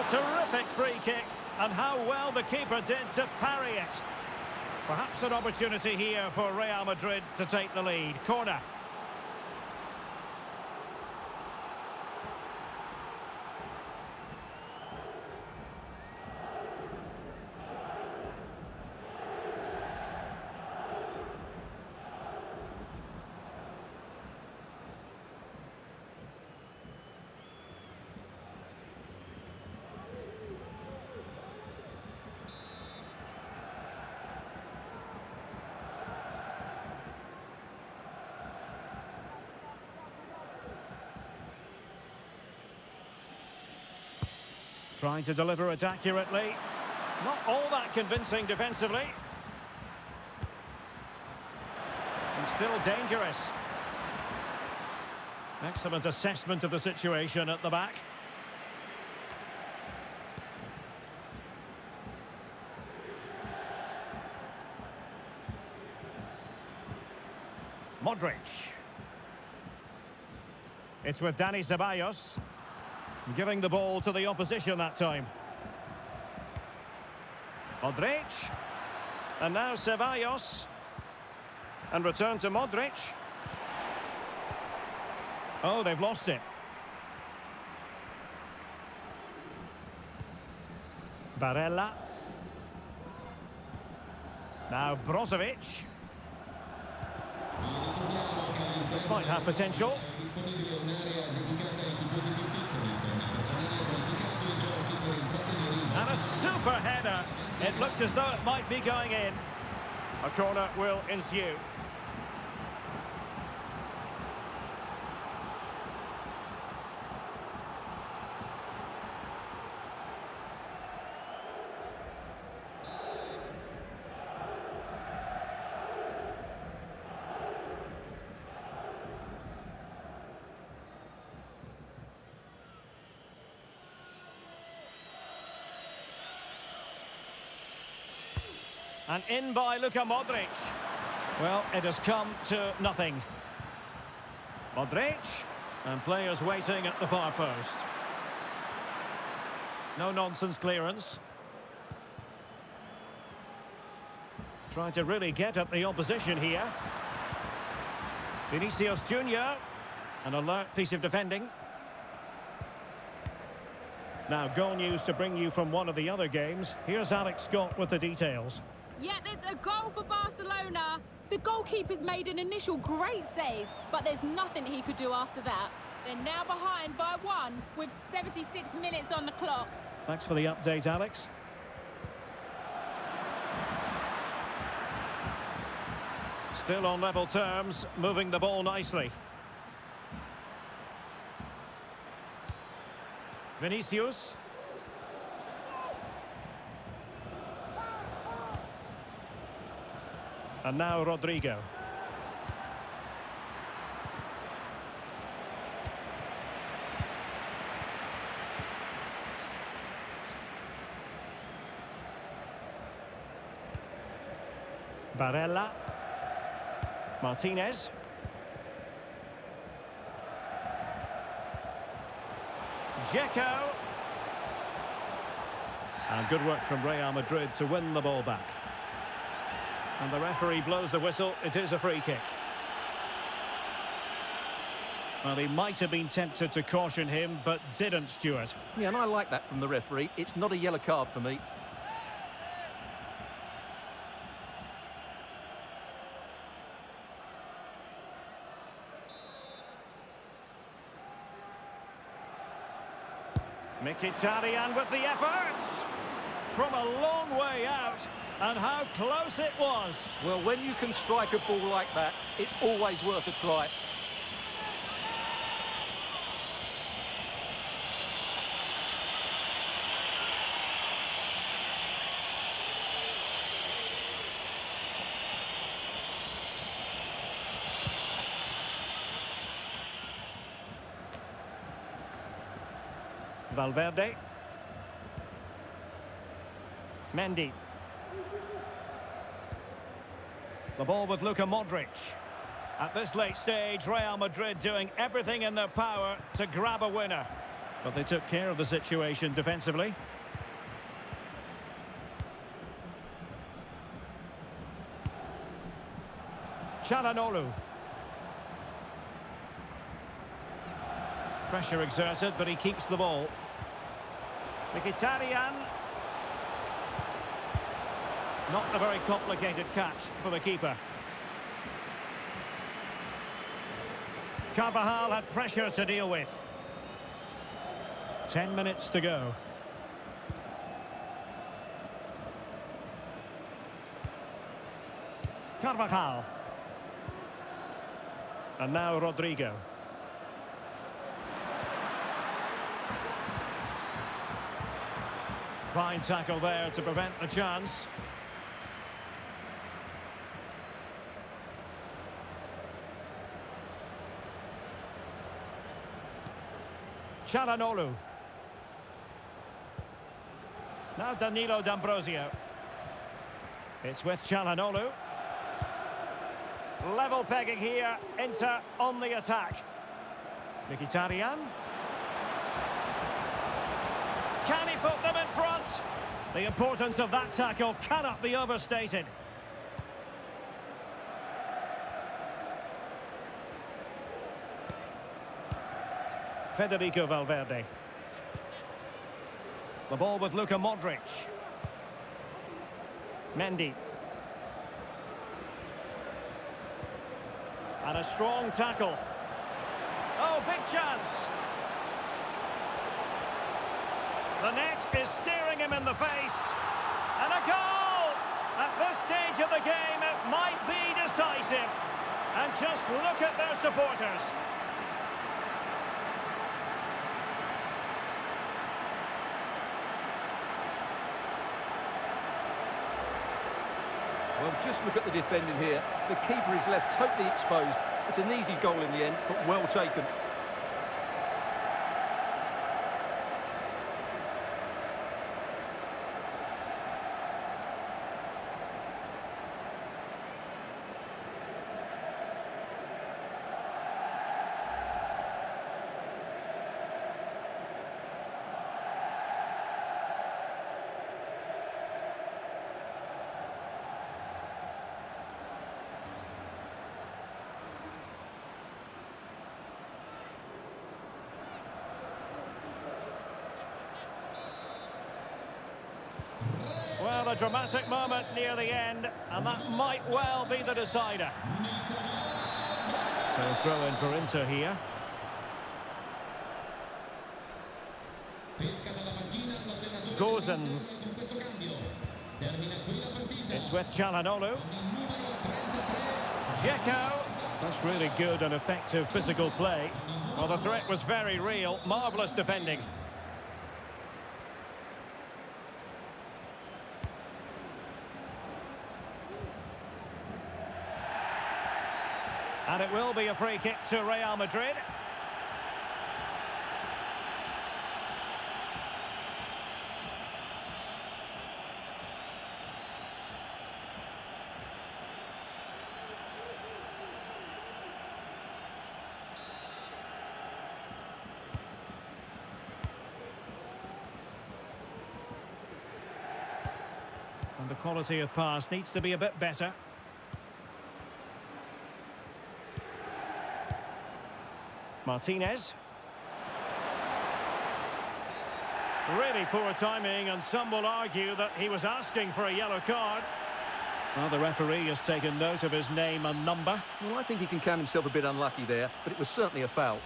Terrific free kick, and how well the keeper did to parry it. Perhaps an opportunity here for Real Madrid to take the lead. Corner. Trying to deliver it accurately. Not all that convincing defensively. And still dangerous. Excellent assessment of the situation at the back. Modric. It's with Dani Ceballos. Giving the ball to the opposition that time. Modric. And now Ceballos. And return to Modric. Oh, they've lost it. Barella. Now Brozovic. This might have potential. And a super header. It looked as though it might be going in. A corner will ensue. And in by Luka Modric. Well, it has come to nothing. Modric. And players waiting at the far post. No-nonsense clearance. Trying to really get at the opposition here. Vinicius Junior. An alert piece of defending. Now, goal news to bring you from one of the other games. Here's Alex Scott with the details. Yep, it's a goal for Barcelona. The goalkeeper's made an initial great save, but there's nothing he could do after that. They're now behind by 1 with 76 minutes on the clock. Thanks for the update, Alex. Still on level terms, moving the ball nicely. Vinicius. And now Rodrigo. Barella. Martinez. Dzeko. And good work from Real Madrid to win the ball back. And the referee blows the whistle. It is a free kick. Well, he might have been tempted to caution him, but didn't, Stuart. Yeah, and I like that from the referee. It's not a yellow card for me. Mkhitaryan with the effort. From a long way out. And how close it was. Well, when you can strike a ball like that, it's always worth a try. Valverde. Mendy. The ball with Luka Modric. At this late stage, Real Madrid doing everything in their power to grab a winner. But they took care of the situation defensively. Çalhanoğlu. Pressure exerted, but he keeps the ball. Mkhitaryan. Not a very complicated catch for the keeper. Carvajal had pressure to deal with. 10 minutes to go. Carvajal. And now Rodrigo. Fine tackle there to prevent the chance. Çalhanoğlu. Now Danilo D'Ambrosio. It's with Çalhanoğlu. Level pegging here. Inter on the attack. Mkhitaryan. Can he put them in front? The importance of that tackle cannot be overstated. Federico Valverde. The ball with Luka Modric. Mendy. And a strong tackle. Oh, big chance. The net is staring him in the face. And a goal! At this stage of the game, it might be decisive. And just look at their supporters. Well, just look at the defending here. The keeper is left totally exposed. It's an easy goal in the end, but well taken. Well, a dramatic moment near the end, and that might well be the decider. So throw in for Inter here. Gozens. It's with Çalhanoğlu. Dzeko. That's really good and effective physical play. Well, the threat was very real. Marvellous defending. And it will be a free kick to Real Madrid. And the quality of pass needs to be a bit better. Martinez. Really poor timing, and some will argue that he was asking for a yellow card. Well, the referee has taken note of his name and number. Well, I think he can count himself a bit unlucky there, but it was certainly a foul.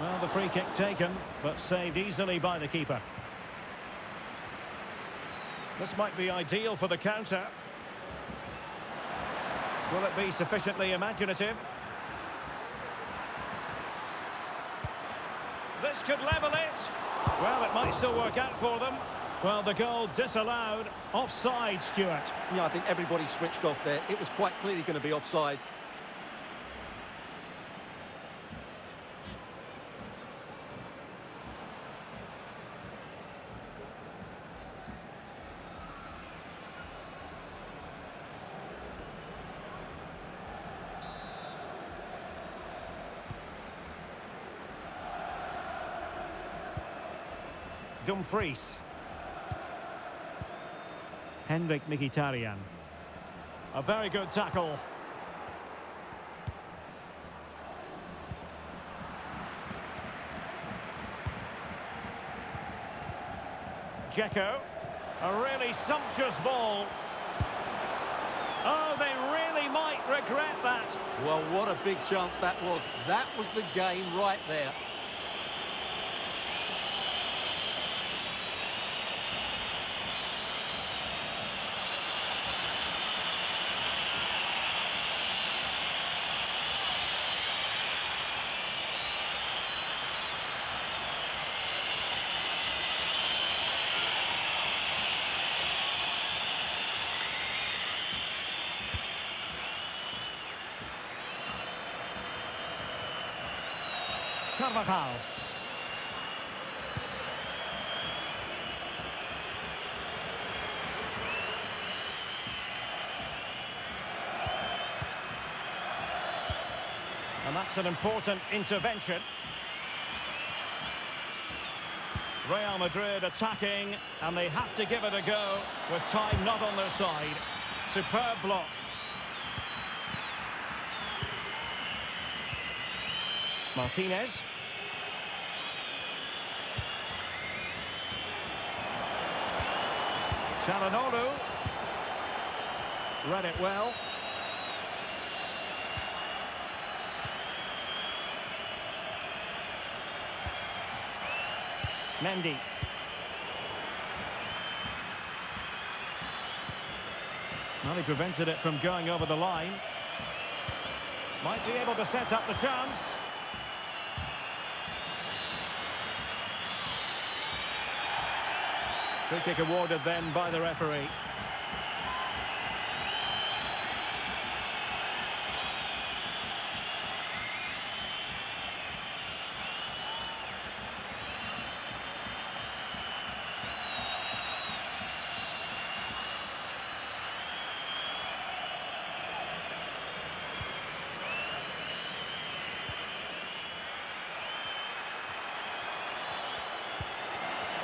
Well, the free kick taken, but saved easily by the keeper. This might be ideal for the counter. Will it be sufficiently imaginative? This could level it. Well, it might still work out for them. Well, the goal disallowed. Offside, Stuart. Yeah, I think everybody switched off there. It was quite clearly going to be offside. Dumfries. Henrik Mkhitaryan. A very good tackle. Dzeko. A really sumptuous ball. Oh, they really might regret that. Well, what a big chance that was. That was the game right there. Carvajal. And that's an important intervention. Real Madrid attacking, and they have to give it a go with time not on their side. Superb block. Martinez. Çalhanoğlu. Read it well. Mendy. Well, he prevented it from going over the line. Might be able to set up the chance. Free kick awarded then by the referee.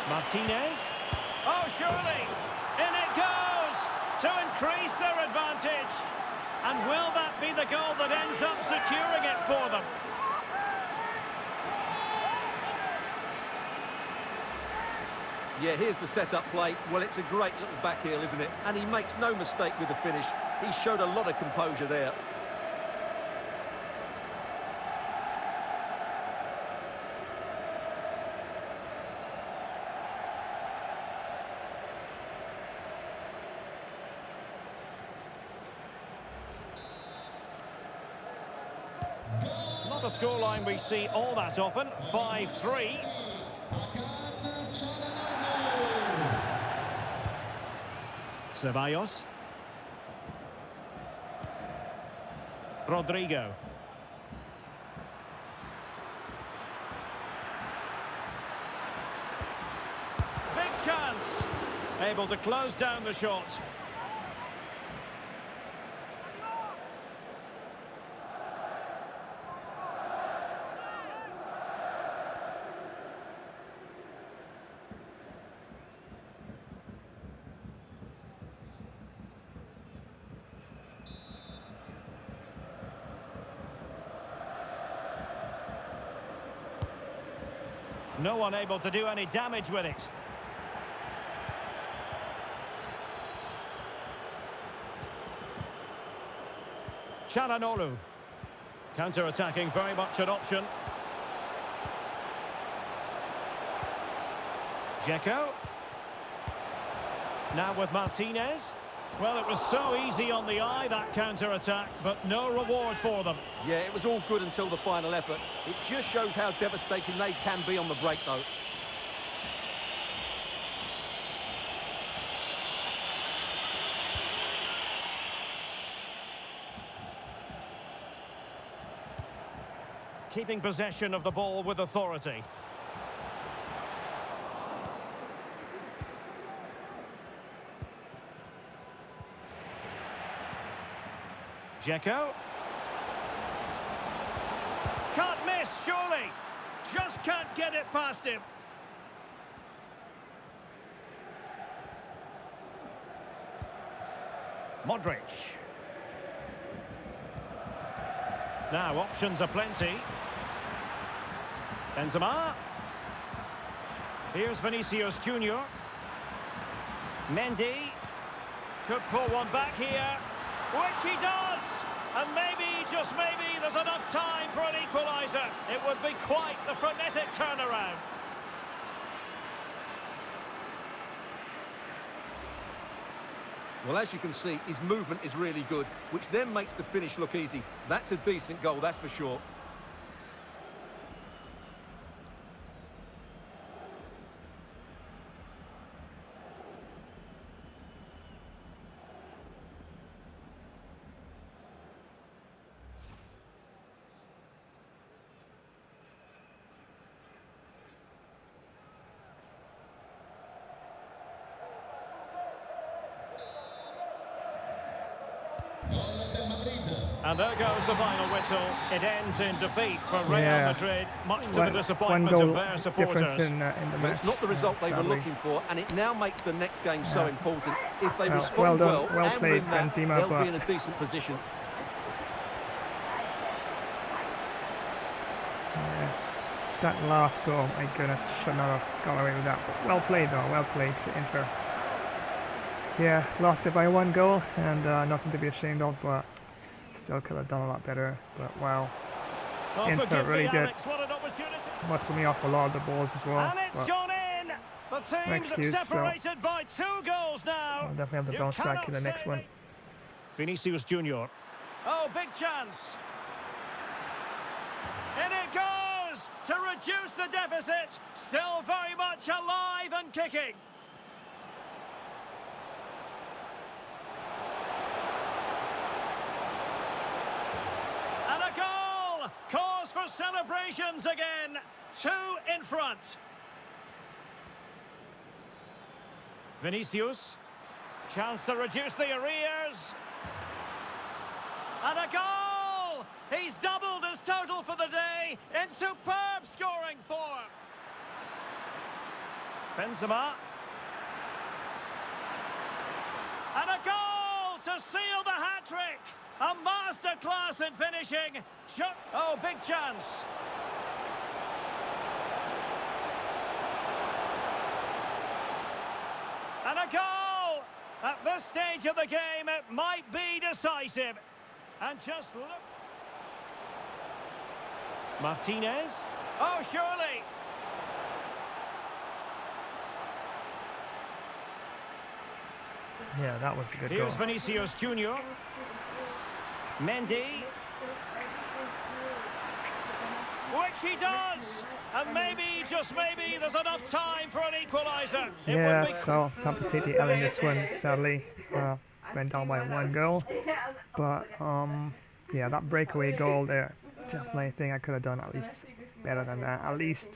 Martinez. Oh, surely. In it goes to increase their advantage. And will that be the goal that ends up securing it for them? Yeah, here's the set-up play. Well, it's a great little back heel, isn't it? And he makes no mistake with the finish. He showed a lot of composure there. Not a scoreline we see all that often. 5-3. Ceballos. Rodrigo. Big chance. Able to close down the shot. No one able to do any damage with it. Çalhanoğlu. Counter-attacking, very much an option. Dzeko. Now with Martinez. Well, it was so easy on the eye, that counter-attack, but no reward for them. Yeah, it was all good until the final effort. It just shows how devastating they can be on the break, though. Keeping possession of the ball with authority. Dzeko. Can't miss, surely. Just can't get it past him. Modric. Now, options are plenty. Benzema. Here's Vinicius Junior. Mendy. Could pull one back here. Which he does! And maybe, just maybe, there's enough time for an equaliser. It would be quite the frenetic turnaround. Well, as you can see, his movement is really good, which then makes the finish look easy. That's a decent goal, that's for sure. And there goes the final whistle. It ends in defeat for Real Madrid, much to the disappointment of their supporters. In the match, it's not the result they were looking for, and it now makes the next game so important. If they well respond done, well played, that, Benzema, they'll be in a decent position. That last goal, my goodness, should not have gone away with that. But well played though, well played to Inter. Yeah, lost it by 1 goal, and nothing to be ashamed of, but still could have done a lot better. But wow, Inter really did muscle me off a lot of the balls as well. And it's gone in. The teams are separated by 2 goals now. I'll definitely have to bounce back in the next one. Vinicius Junior. Oh, big chance. In it goes to reduce the deficit. Still very much alive and kicking. And a goal! Cause for celebrations again. 2 in front. Vinicius. Chance to reduce the arrears. And a goal! He's doubled his total for the day in superb scoring form. Benzema. And a goal to seal the hat-trick. A masterclass in finishing. Oh, big chance. And a goal! At this stage of the game, it might be decisive. And just look... Martinez. Oh, surely! Yeah, that was a good Here's goal. Vinicius Junior. Mendy. Which he does! And maybe, just maybe, there's enough time for an equaliser. Yeah, so have to take the L in this one, sadly. Went down by 1 goal. But, yeah, that breakaway goal there, definitely think I could have done at least better than that. At least,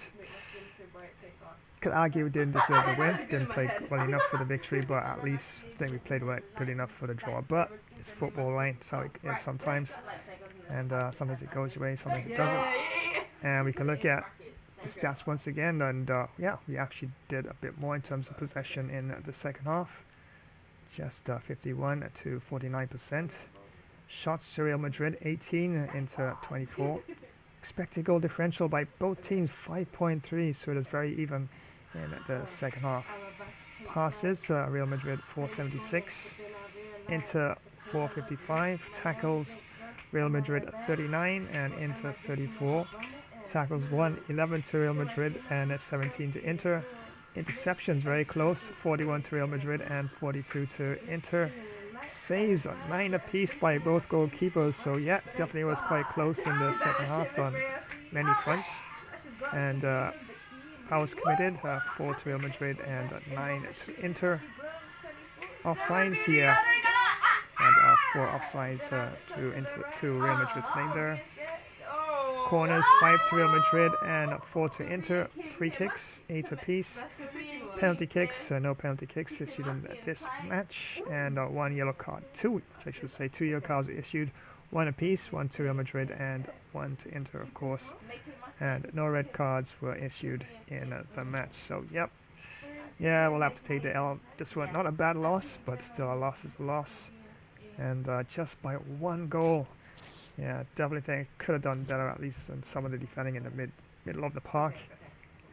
could argue we didn't deserve the win. Didn't play well enough for the victory, but at least I think we played well, good enough for the draw. But it's football, right? So it is sometimes. And sometimes it goes your way, sometimes it doesn't. And we can look at the stats once again, and yeah, we actually did a bit more in terms of possession in the second half. Just 51 to 49%. Shots to Real Madrid 18 into 24. Expected goal differential by both teams 5.3, so it is very even in the second half. Passes, Real Madrid 476, Inter 455. Tackles, Real Madrid 39 and Inter 34. Tackles 11 to Real Madrid and 17 to Inter. Interceptions very close, 41 to Real Madrid and 42 to Inter. Saves 9 apiece by both goalkeepers, so yeah, definitely was quite close in the second half on many fronts. And fouls committed, 4 to Real Madrid and 9 to Inter. Offsides, yeah, and 4 offsides to Real Madrid's name there. Corners 5 to Real Madrid and 4 to Inter. Free kicks 8 apiece. Penalty kicks, no penalty kicks issued in this match, and 1 yellow card. 2 yellow cards were issued, 1 apiece, 1 to Real Madrid and 1 to Inter, of course. And no red cards were issued in the match. So yep, yeah, we'll have to take the L. This one, not a bad loss, but still a loss is a loss. And just by 1 goal. Yeah, definitely think I could have done better, at least in some of the defending in the middle of the park,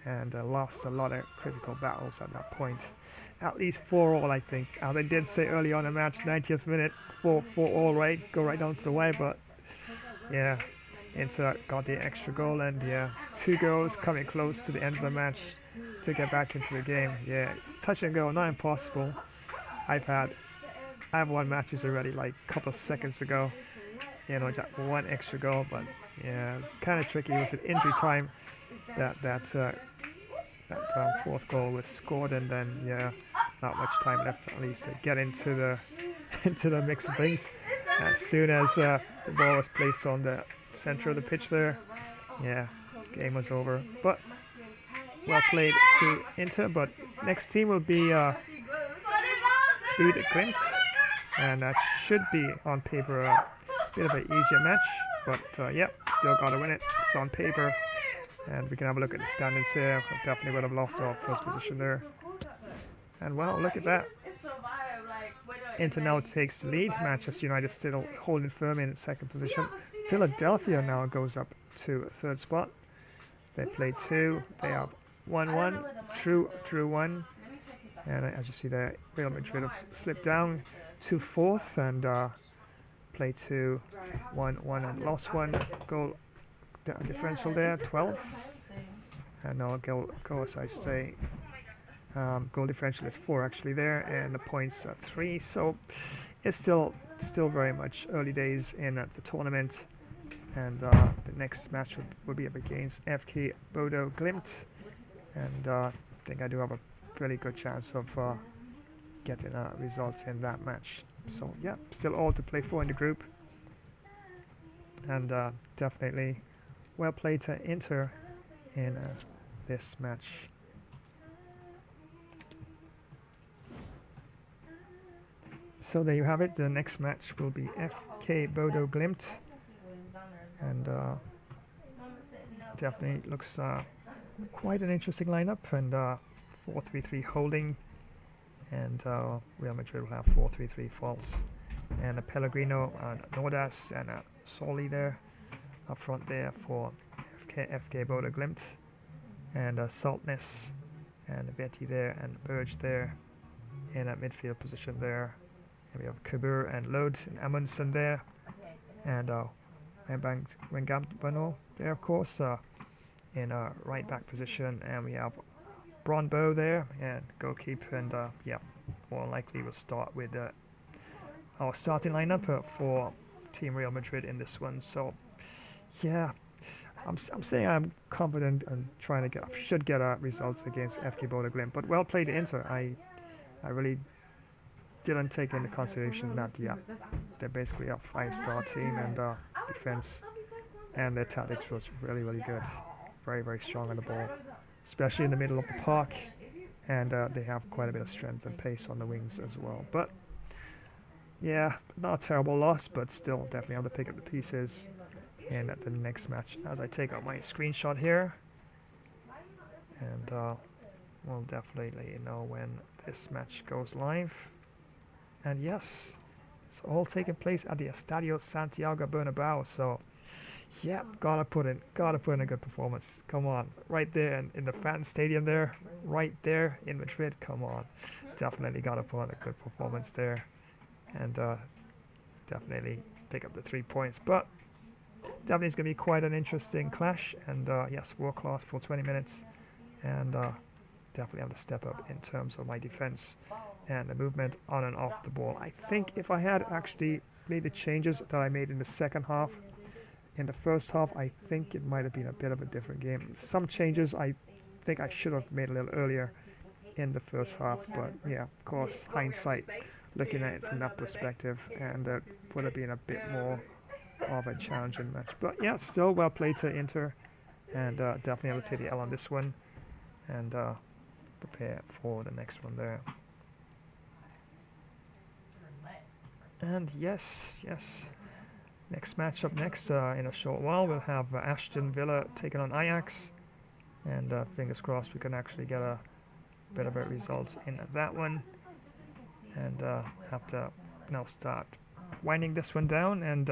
and lost a lot of critical battles at that point. At least 4-all, I think. As I did say early on in the match, 90th minute, 4-all, right? Go right down to the wire, but yeah, Inter got the extra goal, and yeah, 2 goals coming close to the end of the match to get back into the game. Yeah, it's touch and go, not impossible. I've won matches already, like a couple of seconds ago. You know, just 1 extra goal, but yeah, it's kind of tricky. It was at injury time that 4th goal was scored, and then yeah, not much time left at least to get into the into the mix of things. As soon as the ball was placed on the center of the pitch there, yeah, game was over. But well played to Inter. But next team will be Glimt, and that should be on paper bit of an easier match, but yeah, still got to win it. It's on paper, and we can have a look at the standings here. I definitely would have lost our first position there. And well, look at that. Inter now takes the lead. Manchester United still holding firm in 2nd position. Philadelphia now goes up to 3rd spot. They played 2. They have 1-1. Drew 1. And as you see there, Real Madrid have slipped down to 4th and played 2, 1-1 and lost 1 goal differential there, 12. And no goals, I should say. Goal differential is 4 actually there, and the points are 3. So it's still very much early days in the tournament. And the next match will be up against FK Bodo Glimt, and I think I do have a fairly good chance of getting results in that match. So yeah, still all to play for in the group, and definitely well played to Inter in this match. So there you have it. The next match will be FK Bodo Glimt, and definitely looks quite an interesting lineup, and 4-3-3 holding, and Real Madrid will have 4-3-3 false. And a Pellegrino, Nordas, and a Soli there up front there for FK Boda Glimt, and Saltness and Betty there, and Burge there in a midfield position there. And we have Kabur and Lode and Amundsen there, and Wengambano there, of course, in a right back position. And we have Bronbo there, and goalkeeper, and yeah, more likely we'll start with our starting lineup for Team Real Madrid in this one. So yeah, I'm saying I'm confident and should get results against FK Boda Glimt. But well played Inter. I really didn't take into consideration that they're basically a 5-star team, and defense and their tactics was really, really good. Very, very strong on the ball, especially in the middle of the park, and they have quite a bit of strength and pace on the wings as well. But yeah, not a terrible loss, but still definitely have to pick up the pieces in the next match. As I take out my screenshot here, and we'll definitely let you know when this match goes live. And yes, it's all taking place at the Estadio Santiago Bernabeu. So yeah, gotta put in a good performance. Come on, right there in the fan stadium there, right there in Madrid. Come on, definitely gotta put in a good performance there, and definitely pick up the 3 points. But definitely it's gonna be quite an interesting clash. And yes, world class for 20 minutes, and definitely have to step up in terms of my defense and the movement on and off the ball. I think if I had actually made the changes that I made in the second half, in the first half, I think it might have been a bit of a different game. Some changes I think I should have made a little earlier in the first half, but yeah, of course, hindsight, looking at it from that perspective, and it would have been a bit more of a challenging match. But yeah, still well played to Inter, and definitely have to take the L on this one, and prepare for the next one there. And yes, next match up next in a short while, we'll have Aston Villa taking on Ajax, and fingers crossed we can actually get a bit of a result in that one, and have to now start winding this one down and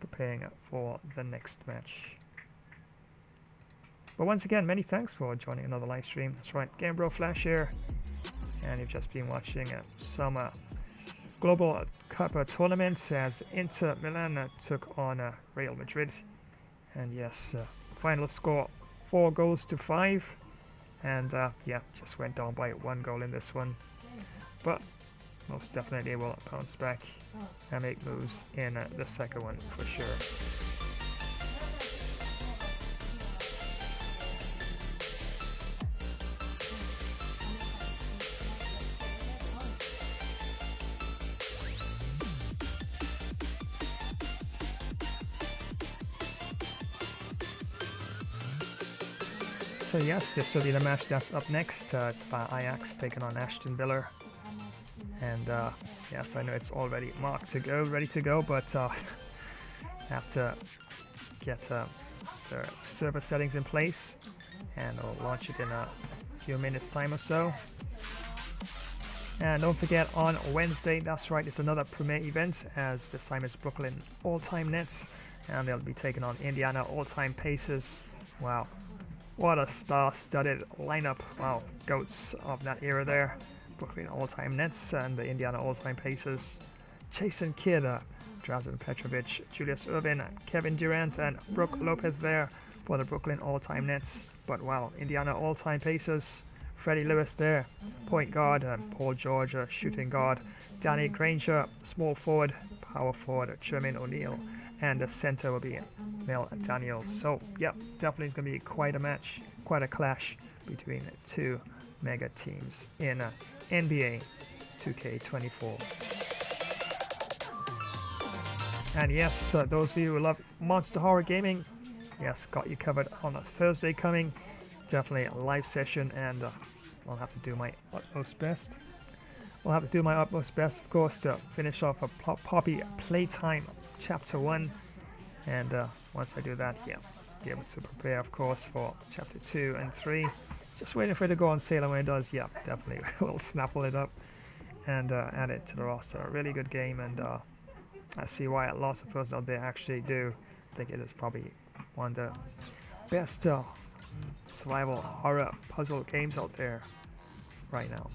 preparing for the next match. But once again, many thanks for joining another live stream. That's right, Game Bro Flash here, and you've just been watching some Global Cup tournament as Inter Milan took on Real Madrid. And yes, final score 4-5, and yeah, just went down by 1 goal in this one. But most definitely will bounce back and make moves in the second one for sure. So yes, this will be the match that's up next. It's Ajax taking on Aston Villa. And yes, I know it's already marked to go, ready to go, but have to get the server settings in place, and I'll launch it in a few minutes time or so. And don't forget, on Wednesday, that's right, it's another premier event, as this time it's Brooklyn All-Time Nets, and they'll be taking on Indiana All-Time Pacers. Wow. What a star-studded lineup. Wow, goats of that era there. Brooklyn All-Time Nets and the Indiana All-Time Pacers. Jason Kidd, Drazen Petrovic, Julius Erving, Kevin Durant, and Brook Lopez there for the Brooklyn All-Time Nets. But wow, Indiana All-Time Pacers. Freddie Lewis there, point guard, and Paul George, shooting guard. Danny Granger, small forward, power forward, Jermaine O'Neal. And the center will be Mel Daniels. So, yeah, definitely it's going to be quite a match, quite a clash between two mega teams in NBA 2K24. And yes, those of you who love Monster Horror Gaming, yes, got you covered on a Thursday coming. Definitely a live session, and I'll have to do my utmost best. I'll have to do my utmost best, of course, to finish off a Poppy Playtime Chapter 1, and once I do that, yeah, be able to prepare, of course, for Chapter 2 and 3. Just waiting for it to go on sale, and when it does, yeah, definitely we'll snaffle it up and add it to the roster. A really good game, and I see why lots of persons out there actually do think it is probably one of the best survival horror puzzle games out there right now.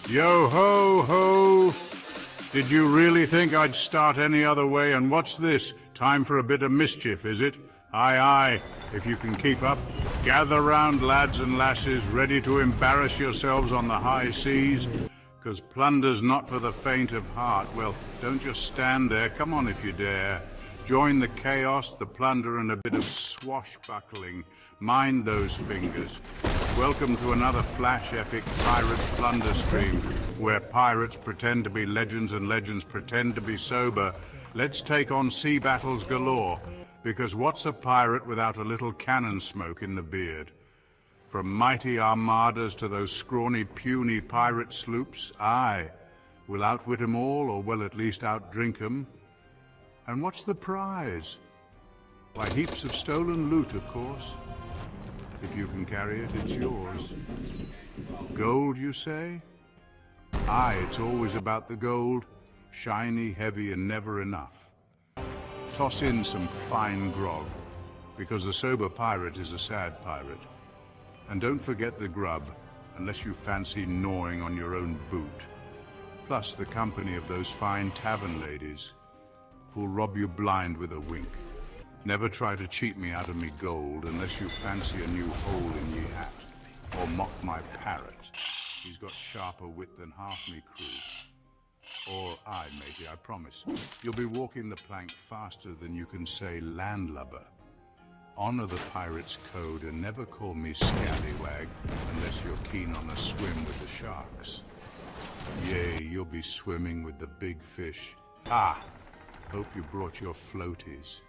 Yo ho ho! Did you really think I'd start any other way? And what's this? Time for a bit of mischief, is it? Aye aye, if you can keep up. Gather round, lads and lasses, ready to embarrass yourselves on the high seas. 'Cause plunder's not for the faint of heart. Well, don't just stand there, come on if you dare. Join the chaos, the plunder, and a bit of swashbuckling. Mind those fingers. Welcome to another flash epic Pirates Plunder stream, where pirates pretend to be legends and legends pretend to be sober. Let's take on sea battles galore, because what's a pirate without a little cannon smoke in the beard? From mighty armadas to those scrawny, puny pirate sloops, aye, we'll outwit 'em all, or we'll at least outdrink 'em. And what's the prize? Why, heaps of stolen loot, of course. If you can carry it, it's yours. Gold, you say? Aye, it's always about the gold. Shiny, heavy, and never enough. Toss in some fine grog, because a sober pirate is a sad pirate. And don't forget the grub, unless you fancy gnawing on your own boot. Plus the company of those fine tavern ladies, who'll rob you blind with a wink. Never try to cheat me out of me gold unless you fancy a new hole in ye hat, or mock my parrot. He's got sharper wit than half me crew. Or I, matey, I promise. You'll be walking the plank faster than you can say landlubber. Honor the pirate's code and never call me scallywag unless you're keen on a swim with the sharks. Yea, you'll be swimming with the big fish. Ah! Hope you brought your floaties.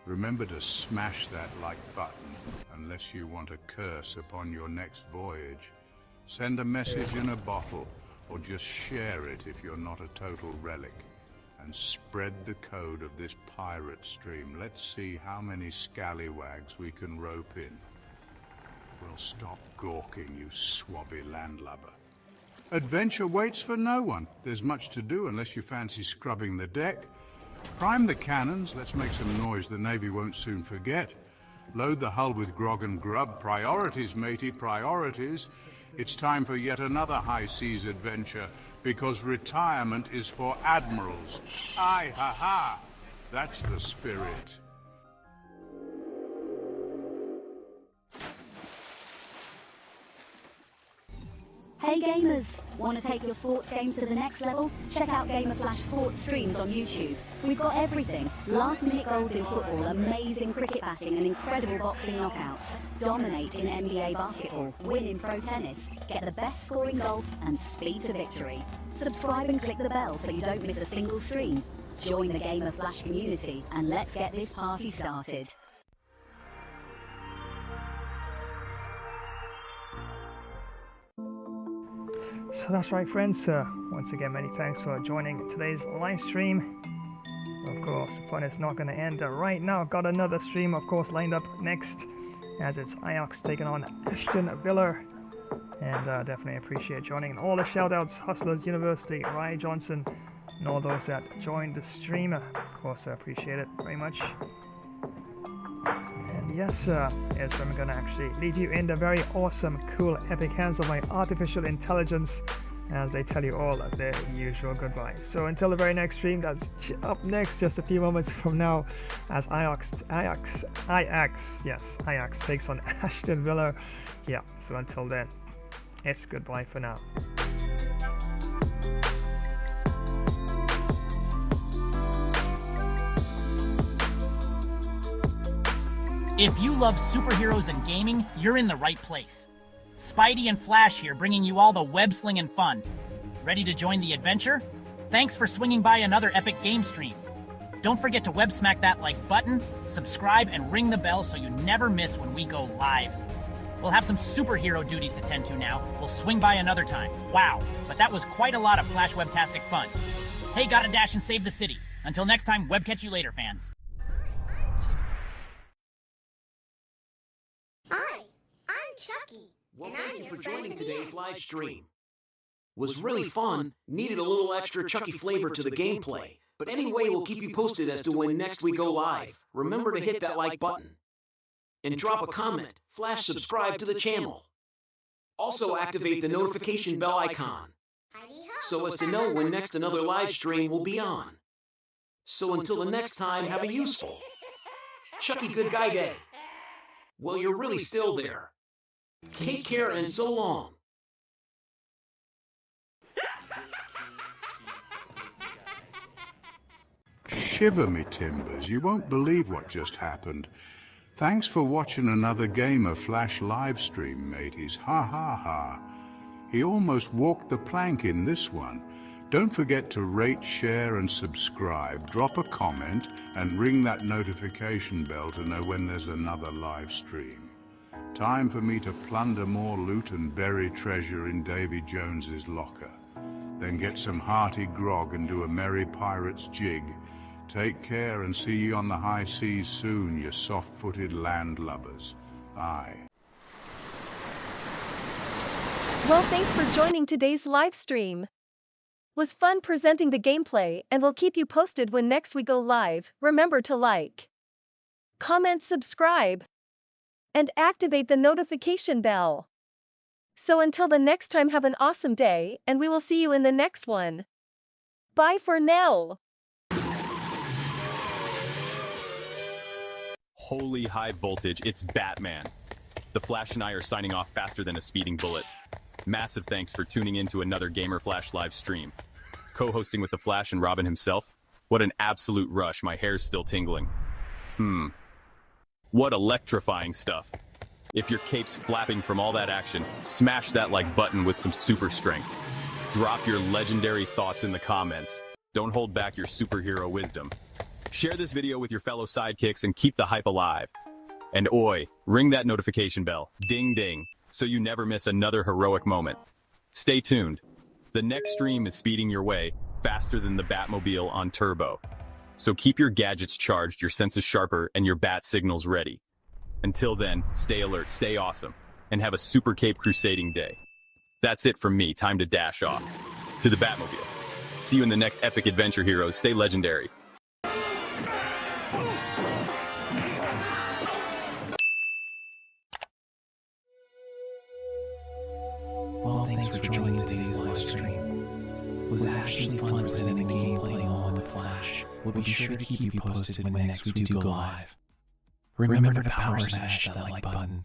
Remember to smash that like button, unless you want a curse upon your next voyage. Send a message in a bottle, or just share it if you're not a total relic. And spread the code of this pirate stream. Let's see how many scallywags we can rope in. Well, stop gawking, you swabby landlubber. Adventure waits for no one. There's much to do unless you fancy scrubbing the deck. Prime the cannons, let's make some noise the Navy won't soon forget. Load the hull with grog and grub. Priorities, matey, priorities. It's time for yet another high seas adventure, because retirement is for admirals. Aye, ha ha! That's the spirit. Hey gamers! Want to take your sports games to the next level? Check out Gamer Flash sports streams on YouTube. We've got everything. Last-minute goals in football, amazing cricket batting and incredible boxing knockouts. Dominate in NBA basketball, win in pro tennis, get the best score in golf and speed to victory. Subscribe and click the bell so you don't miss a single stream. Join the Gamer Flash community and let's get this party started. So that's right, friends. Once again, many thanks for joining today's live stream. Of course, the fun is not going to end right now. Got another stream, of course, lined up next, as it's Ajax taking on Aston Villa. And definitely appreciate joining. And all the shout-outs, Hustlers University, Rye Johnson, and all those that joined the stream. Of course, I appreciate it very much. And yes, yes, I'm going to actually leave you in the very awesome, cool, epic hands of my artificial intelligence as they tell you all their usual goodbye. So until the very next stream, that's up next, just a few moments from now, as Ajax takes on Aston Villa. Yeah, so until then, it's goodbye for now. If you love superheroes and gaming, you're in the right place. Spidey and Flash here, bringing you all the web-slinging fun. Ready to join the adventure? Thanks for swinging by another epic game stream. Don't forget to web smack that like button, subscribe, and ring the bell so you never miss when we go live. We'll have some superhero duties to tend to now. We'll swing by another time. Wow, but that was quite a lot of Flash Webtastic fun. Hey, gotta dash and save the city. Until next time, web catch you later, fans. Hi, I'm Chucky. Well, thank you for joining today's live stream. Was really fun, needed a little extra Chucky flavor to the gameplay. But anyway, we'll keep you posted as to when next we go live. Remember to hit that like button. And drop a comment, flash subscribe to the channel. Also activate the notification bell icon, so as to know when next another live stream will be on. So until the next time, have a useful Chucky Good Guy Day. Well, you're really still there. Take care and so long. Shiver me timbers, you won't believe what just happened. Thanks for watching another game of Flash livestream, mateys. Ha ha ha. He almost walked the plank in this one. Don't forget to rate, share and subscribe. Drop a comment and ring that notification bell to know when there's another live stream. Time for me to plunder more loot and bury treasure in Davy Jones's locker. Then get some hearty grog and do a merry pirate's jig. Take care and see you on the high seas soon, you soft-footed landlubbers. Bye. Well, thanks for joining today's live stream. Was fun presenting the gameplay, and we'll keep you posted when next we go live. Remember to like, comment, subscribe, and activate the notification bell. So until the next time, have an awesome day, and we will see you in the next one. Bye for now. Holy high voltage, it's Batman. The Flash and I are signing off faster than a speeding bullet. Massive thanks for tuning in to another Gamer Flash live stream. Co-hosting with the Flash and Robin himself? What an absolute rush, my hair's still tingling. What electrifying stuff. If your cape's flapping from all that action, smash that like button with some super strength. Drop your legendary thoughts in the comments. Don't hold back your superhero wisdom. Share this video with your fellow sidekicks and keep the hype alive. And oi, ring that notification bell, ding ding, so you never miss another heroic moment. Stay tuned. The next stream is speeding your way faster than the Batmobile on turbo. So keep your gadgets charged, your senses sharper, and your bat signals ready. Until then, stay alert, stay awesome, and have a super cape crusading day. That's it from me, time to dash off. To the Batmobile. See you in the next epic adventure, heroes. Stay legendary. Well, thanks for joining today's live stream. Was actually fun presenting the gameplay on The Flash. We'll be sure to keep you posted when next we do go live. Remember to power smash that like button,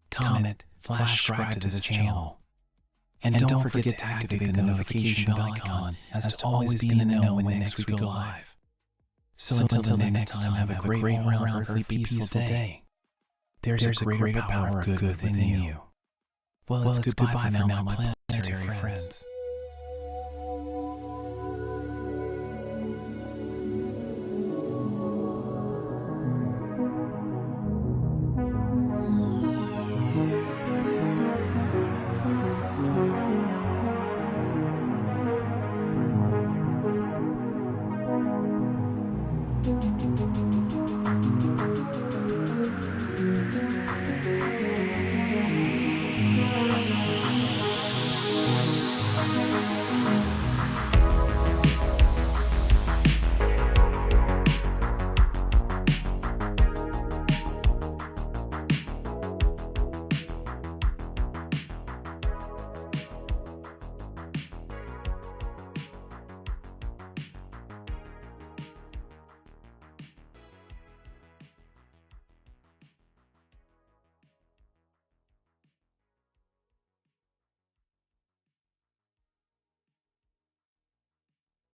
comment, flash subscribe to this channel, and don't forget to activate the notification bell icon as to always be in the know when next we go live. So until the next time, have a great all-around earthly peaceful day. There's a greater power of good within you. Well, it's goodbye for now, my planetary friends.